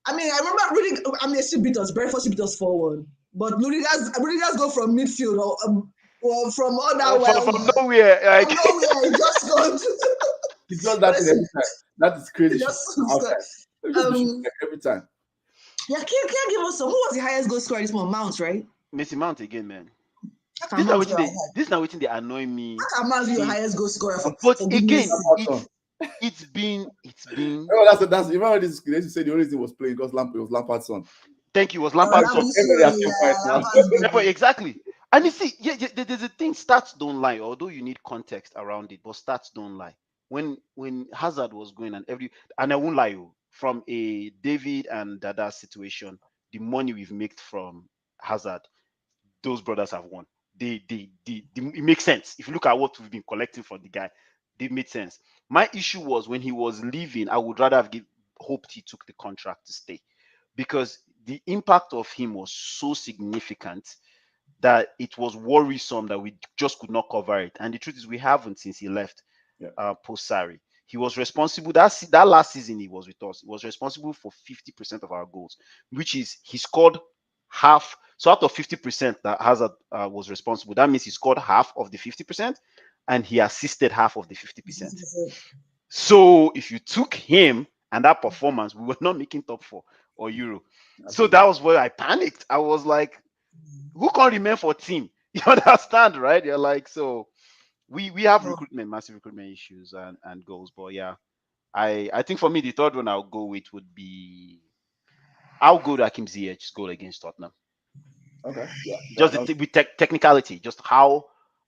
I mean, I remember really, I mean, they still beat us. Brentford still beat us 4-1. But Rudiger's go from midfield or from other from nowhere, like from nowhere, he just scored. He does that in every time. That is crazy. He Shit. just scored. Outside. Just be shooting like every time. Yeah, can't give us some. Who was the highest goal scorer this month? Mount, right? Messi Mount again, man. How can This now Mount be waiting our they highest? this now waiting they annoy me. How can Mount be your See, highest goal scorer but for goodness again, sake? it's been. Oh, that's you remember this. They used to say the only reason he was playing because it was Lampard's son. Thank you, it was Oh, Lampard's son. Lampard's Everybody has story, seen fight now. Lampard's Yeah, baby. exactly. And you see, there's a thing. Stats don't lie, although you need context around it. But stats don't lie. When Hazard was going and I won't lie you, from a David and Dada situation, the money we've made from Hazard, those brothers have won. It makes sense if you look at what we've been collecting from the guy. They made sense. My issue was when he was leaving. I would rather hoped he took the contract to stay, because the impact of him was so significant that it was worrisome that we just could not cover it. And the truth is, we haven't since he left. Yeah. Post Sarri. He was responsible. That last season he was with us. He was responsible for 50% of our goals, which is he scored half. So out of 50% that Hazard was responsible, that means he scored half of the 50%, and he assisted half of the 50%. So if you took him and that performance, we were not making top 4 or Euro. So that was where I panicked. I was like, who can't remain for team? You understand, right? You're like, so we have massive recruitment issues and goals. But yeah, I think for me, the third one I'll go with would be how good Hakim Ziyech's goal against Tottenham. Okay. Yeah. Just with technicality, just how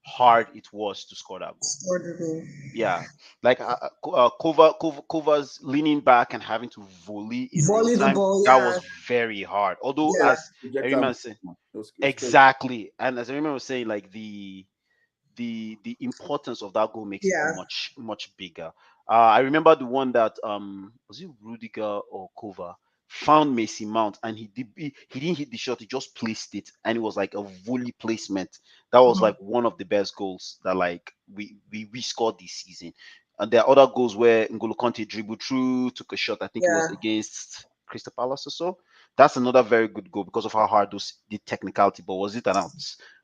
hard it was to score that goal. Yeah, like Kova's leaning back and having to volley in real Volley the time. ball, That yeah. was very hard. Although, Yeah. as Everyman said, exactly, and as Everyman was saying, like the importance of that goal makes it much bigger. I remember the one that was it Rudiger or Kova found Mason Mount, and he didn't hit the shot, he just placed it, and it was like a volley placement. That was like one of the best goals that like we scored this season. And there are other goals where N'Golo Kante dribbled through, took a shot. I think it was against Crystal Palace or so. That's another very good goal because of how hard the technicality. But was it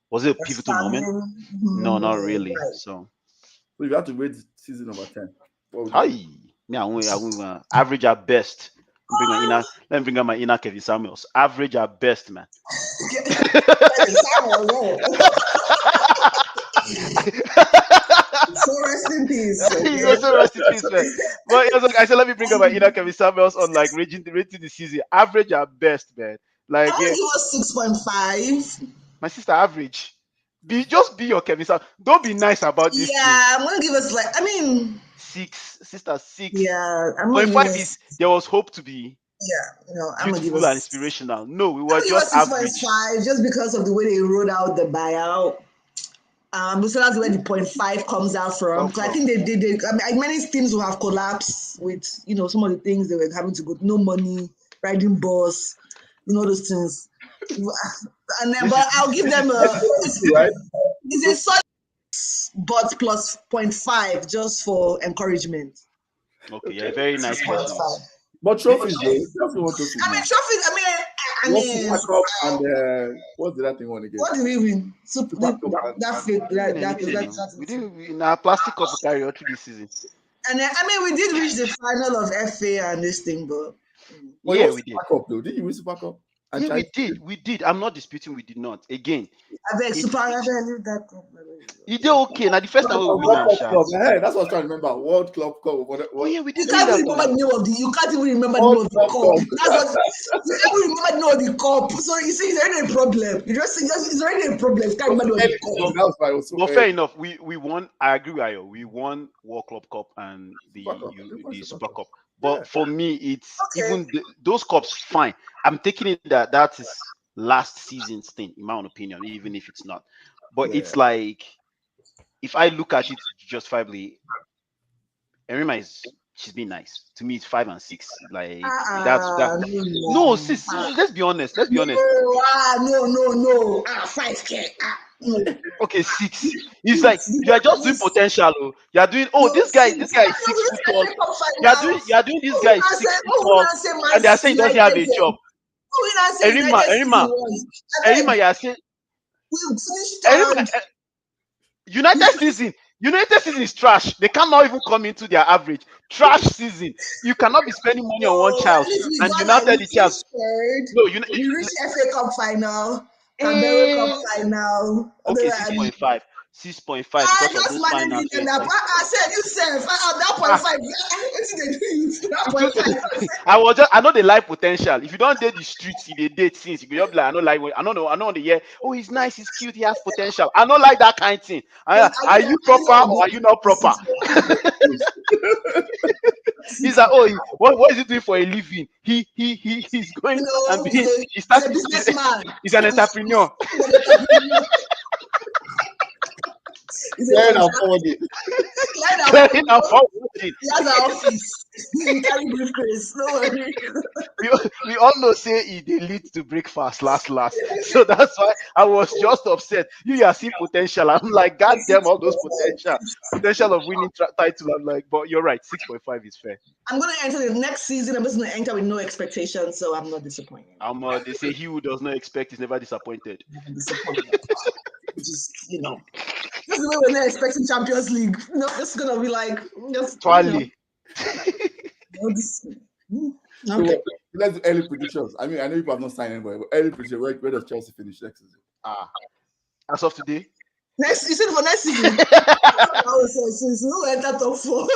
was it a pivotal moment? No, not really. Right. So if you have to rate season number 10, what would you hi. Yeah, I won't average at best. Let me bring out my inner Kevin Samuels. Average at best, man. So rest in peace. He also rest in peace, man. But it was like I said, let me bring up my inner Kevin Samuels on like rating the season. Average at best, man. Like I'm gonna give us 6.5. my sister, average. Be your Kevin Samuels. Don't be nice about this thing. I'm gonna give us 6, sister, 6. Yeah, I'm gonna 0.5 give is there was hope to be I'm gonna give beautiful and us inspirational. No, we were I'm gonna give just us average. 6.5 just because of the way they wrote out the buyout. So that's where the 0.5 comes out from. Because I think they I mean, many teams will have collapsed with some of the things they were having to go. No money, riding bus, those things. And then, but I'll give them it's a solid but plus 0.5 just for encouragement. Okay, yeah, very nice person. But trophies, though. That's what trophies. I mean, trophies. I mean, Cup and what's the other thing one again? What did we win? That fake. We didn't in our plastic cup carry out through this season. And I mean, we did reach the final of FA and this thing, but yeah, we did. Super Cup, though. Did you win Super Cup? Yeah, we did. I'm not disputing we did not. Again, I beg, it's super. I beg, leave that cup. you did okay. Now the first time we World win Club Sha. Cup. Hey, that's what I was trying to remember. World Club Cup. Oh yeah, we You did can't win even that. remember the name of the. You can't even remember the World name of the Club cup. Cup. That's what. You can't even remember the name of the cup. So you see, it's already a problem. It's already a problem. You can't remember the name of the cup. That was why it was so But fair enough, we won. I agree with Ayo. We won World Club Cup and the Super Cup. But for me, it's Okay. even those cups. Fine, I'm taking it that is last season's thing, in my own opinion, even if it's not. But it's like if I look at it justifiably, Erima she's been nice to me. It's 5 and 6. Like that's that. No, sis. Let's be honest. Let's be honest. No. 5K. No. Okay, 6. It's like you are just doing potential. Oh. You are doing. Oh, this guy is 6 foot tall. You are doing this guy is 6 foot tall, and they are saying he doesn't have a job. Erima, you are saying Erima, United season is trash. They cannot even come into their average. Trash season. You cannot be spending money on one child and United the child. No, we reached FA Cup final, Carabao Cup final. Okay, 6.5. 6.5 because of those finals. I said you said that 0.5. I know the life potential. If you don't date the streets, if they date since you be just like I know the year. Oh, he's nice, he's cute, he has potential. I don't like that kind of thing. Are you proper or are you not proper? He's like, oh, what is he doing for a living? He's going and being he's a businessman. He's an entrepreneur. Clearing and forwarding. Clearing and forwarding. He has an office. He carry briefcase. No worry. We all know say they lead to breakfast last. So that's why I was just upset. You are seeing potential. I'm like, God damn, all those potential of winning title. I'm like, but you're right, 6.5 is fair. I'm gonna enter the next season. I'm just gonna enter with no expectations, so I'm not disappointed. They say he who does not expect is never disappointed. I'm disappointed. Just this is the way we're not expecting Champions League. No, this is gonna be like just Twally. Okay. Let's do early predictions. I mean, I know people have not signed anybody, but early prediction. Where does Chelsea finish next season? As of today. Next, you said for next season. I was saying since we enter top 4.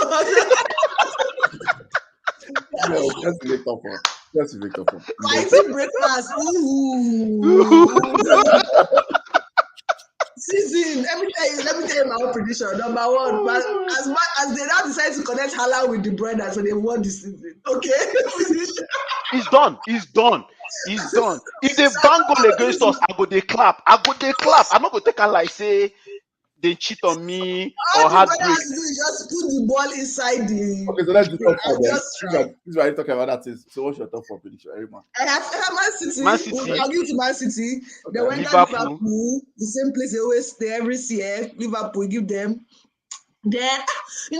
No, that's the top 4. That's the top 4. Fighting breakfast. Season. Let me tell you my own prediction. Number 1, but as much as they now decide to connect Hala with the brother, so they won this season. Okay. It's done. If they bang goal against us, I go they clap. I'm not gonna take a like say they cheat on me or heartbreak. All you just put the ball inside the. Okay, so let's do top 4 then. This is why you're talking about that. So what's your top 4 prediction, everyone? I have Man City. I'll give it to Man City. Okay. They went to Liverpool, the same place they always stay every year. Liverpool, give them. Then the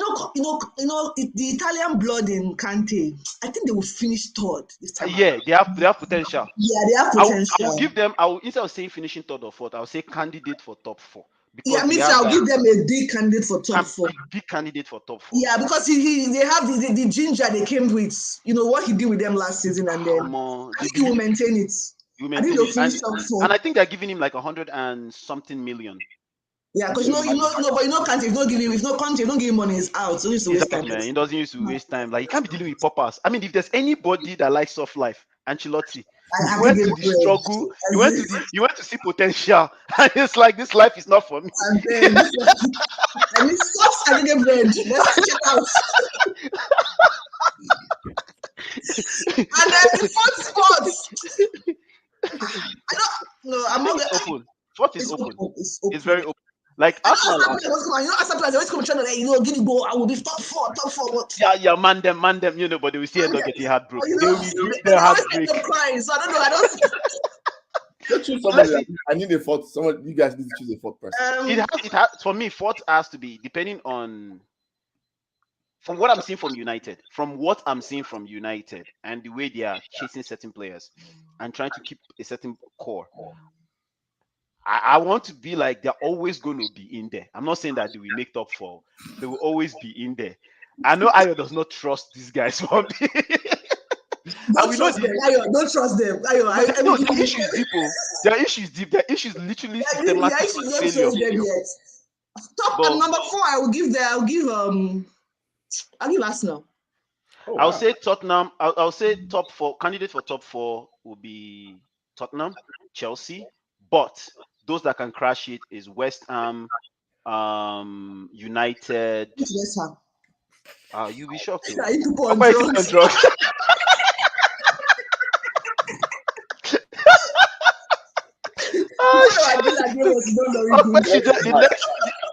Italian blood in Kante. I think they will finish 3rd this time. Yeah, they have potential. Yeah, they have potential. I will give them. Instead of saying finishing 3rd or 4th, I will say candidate for top 4. Because I'll give them a big candidate for top 4. Big candidate for top 4. Yeah, because they have the ginger they came with. You know what he did with them last season, and then I think he will maintain it. I think they'll finish top 4. And I think they're giving him like 100 and something million. Yeah, because but Kante, if not Kante, don't give him money, he's out. So he's waste time. Man, he doesn't used to waste time. Like he can't be dealing with poppers. I mean, if there's anybody that likes soft life, Ancelotti. He went to the struggle. You went to see potential, and it's like this life is not for me. And then I need socks and get bread. Let's check out. And then the 4th spot. I'm not open. 4th is open. It's very open. Like Arsenal. Arsenal players always come trying to give it go. I will be top 4. What? Yeah, man them, but they will still end up getting heartbroken. They will be their heartbreak. Crying, so I don't choose somebody. I need a 4th. Someone, you guys need to choose a 4th person. It has for me. 4th has to be depending on from what I'm seeing from United, and the way they are chasing certain players and trying to keep a certain core. I want to be like they're always going to be in there. I'm not saying that they will make top 4. They will always be in there. I know Ayo does not trust these guys for me. Don't we know trust them. Ayo, don't trust them. Ayo, I no, mean, the issue is deep. Their issue is deep. Their issue is literally yeah, systematic you don't failure. trust them yet. Top But number 4, I'll give Arsenal. Oh, I'll wow. say Tottenham. I'll say top 4 candidate for top 4 will be Tottenham, Chelsea, but those that can crash it is West Ham, United. Which West Ham? You'll be shocked. Are you people on Papa is on drugs? drugs.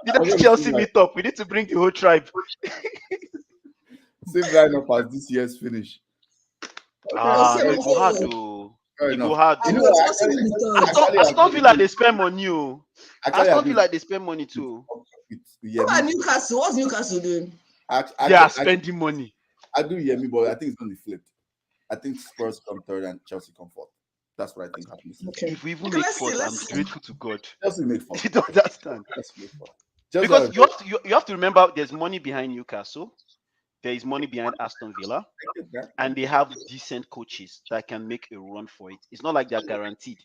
The next Chelsea meet up, we need to bring the whole tribe. Same lineup as this year's finish. They go hard though. They go hard You though. know, Aston Villa they spend money. Aston Villa agree they spend money too. What about Newcastle? What's Newcastle doing? They are spending money. I do hear me, but I think it's going to be flipped. I think Spurs come third and Chelsea come fourth. That's what I think happens. Okay. If we even make fourth, I'm grateful to God. Chelsea make fourth. You don't understand. Just Because you have to remember there's money behind Newcastle, there is money behind Aston Villa, and they have decent coaches that can make a run for it. It's not like they're guaranteed.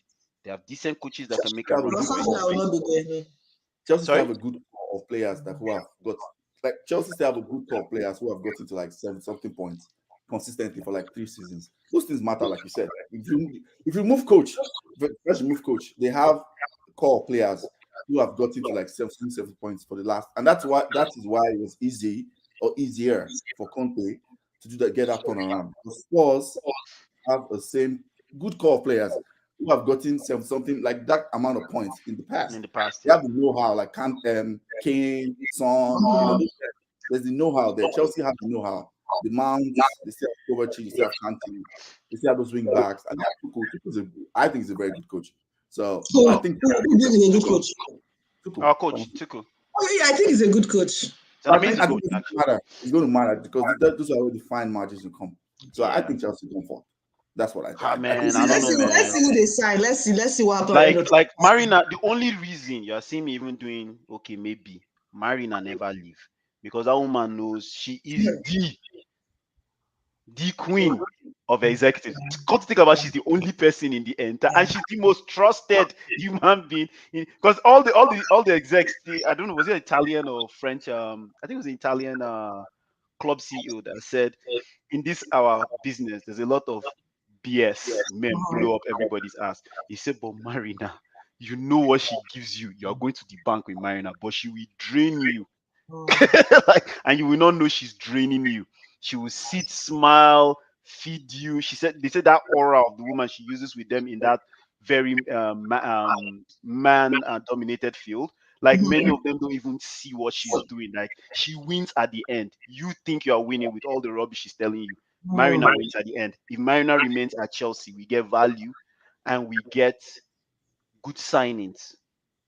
They have decent coaches that can make a run for it. Chelsea still have a good core of players who have got, like, Chelsea still have a good core of players who have got into like 7-something points consistently for like 3 seasons. Those things matter, like you said. If you move coach, they have core players who have got into like 7 points for the last, and that is why it was easier for Conte to do that, get that turnaround. The Spurs have the same good core players who have gotten something like that amount of points in the past. They have the know-how, like Kane, Son. There's the know-how there. Chelsea have the know-how. The Mounts, they still have Kovacic, they still have Kante, they still have those wing backs, and that's Tuchel. I think he's a very good coach. So I think he's a good coach. Our coach, Tuchel. Oh yeah, I think he's a good coach. I think it's going to matter because those are where the fine margins will come. So I think Chelsea going for. That's what I think. Let's see who they sign. Let's see what happens. Like Marina, the only reason you are seeing me even doing okay, maybe Marina never leave because that woman knows she is the queen of executives. Got to think about she's the only person in the entire, and she's the most trusted human being. Because all the execs, I don't know, was it Italian or French? I think it was an Italian club CEO that said, in this our business, there's a lot of BS. Men blow up everybody's ass. He said, but Marina, you know what she gives you. You are going to the bank with Marina, but she will drain you. And you will not know she's draining you. She will sit, smile, feed you. They said that aura of the woman she uses with them in that very man dominated field. Like many of them don't even see what she's doing. Like she wins at the end. You think you are winning with all the rubbish she's telling you. Marina wins at the end. If Marina remains at Chelsea, we get value and we get good signings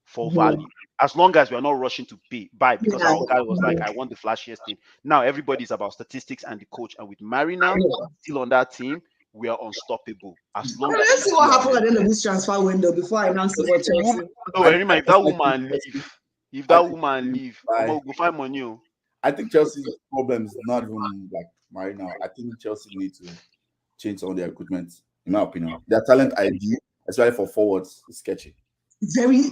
for value. As long as we are not rushing to buy, because our guy was like, I want the flashiest thing. Now everybody's about statistics and the coach. And with Marina still on that team, we are unstoppable. As long as let's see what happens at the end of this transfer window before I announce it for Chelsea. No, Rima, if that woman leave, we'll go find money. I think Chelsea's problem is not even like Marina. I think Chelsea need to change some of their recruitment, in my opinion. Their talent ID, especially for forwards, is sketchy. Very,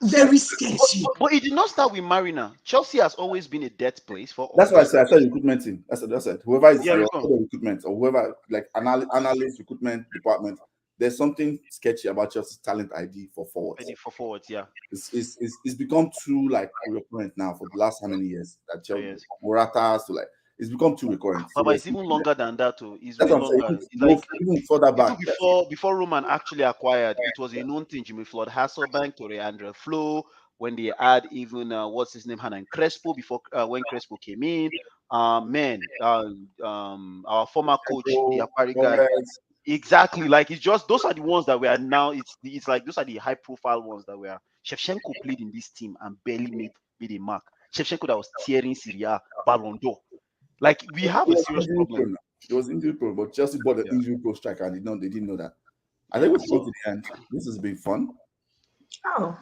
very sketchy. But it did not start with Marina. Chelsea has always been a dead place for. That's why I said recruitment team. That's it. Whoever is your recruitment or whoever like analyst recruitment department, there's something sketchy about Chelsea's talent ID for forwards. It's become too like recurrent now for the last how many years that Chelsea Morata's to like. It's become too recurrent. But it's even longer than that too. It's way longer. It's like even further back. Before Roman actually acquired, it was a known thing. Jimmy Floyd, Hasselbank, Torre Andre Flo. When they had even what's his name, Hernan Crespo before when Crespo came in. Our former coach, the Aquari guy. Exactly. Like it's just those are the ones that we are now. It's like those are the high profile ones that were. Shevchenko played in this team and barely made a mark. Shevchenko that was tearing Syria, Ballon d'Or. Like we have a serious problem. It was injury pro, but Chelsea bought the injury pro striker and they didn't know that. I think we've got to the end. This has been fun. Oh,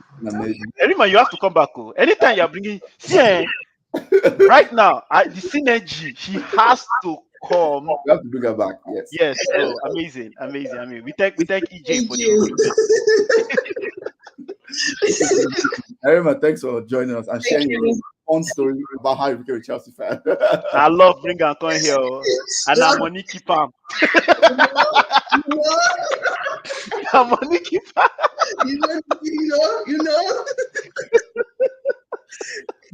Erima, you have to come back. Anytime you're bringing right now, the synergy, she has to come. We have to bring her back. Yes. Yes, oh, amazing. I mean, we thank EJ Thank for the you. improvement. Arima, thanks for joining us and sharing your you. fun story about how you became a Chelsea fan. I love bring and come here, oh. And Yeah. I'm money keep am. You know, I'm money keep am. you know.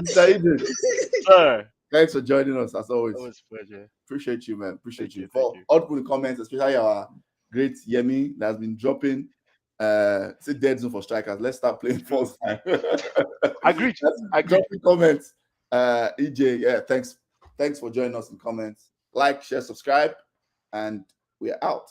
Mr. Eden, Sir, thanks for joining us as always. always a pleasure. Appreciate you, man. Appreciate Thank you. you, For thank you. all people in the comments, especially our great Yemi that has been dropping say dead zone for strikers. Let's start playing false time. Agreed. Dropping comments. EJ, yeah, thanks for joining us in comments. Like, share, subscribe, and we're out.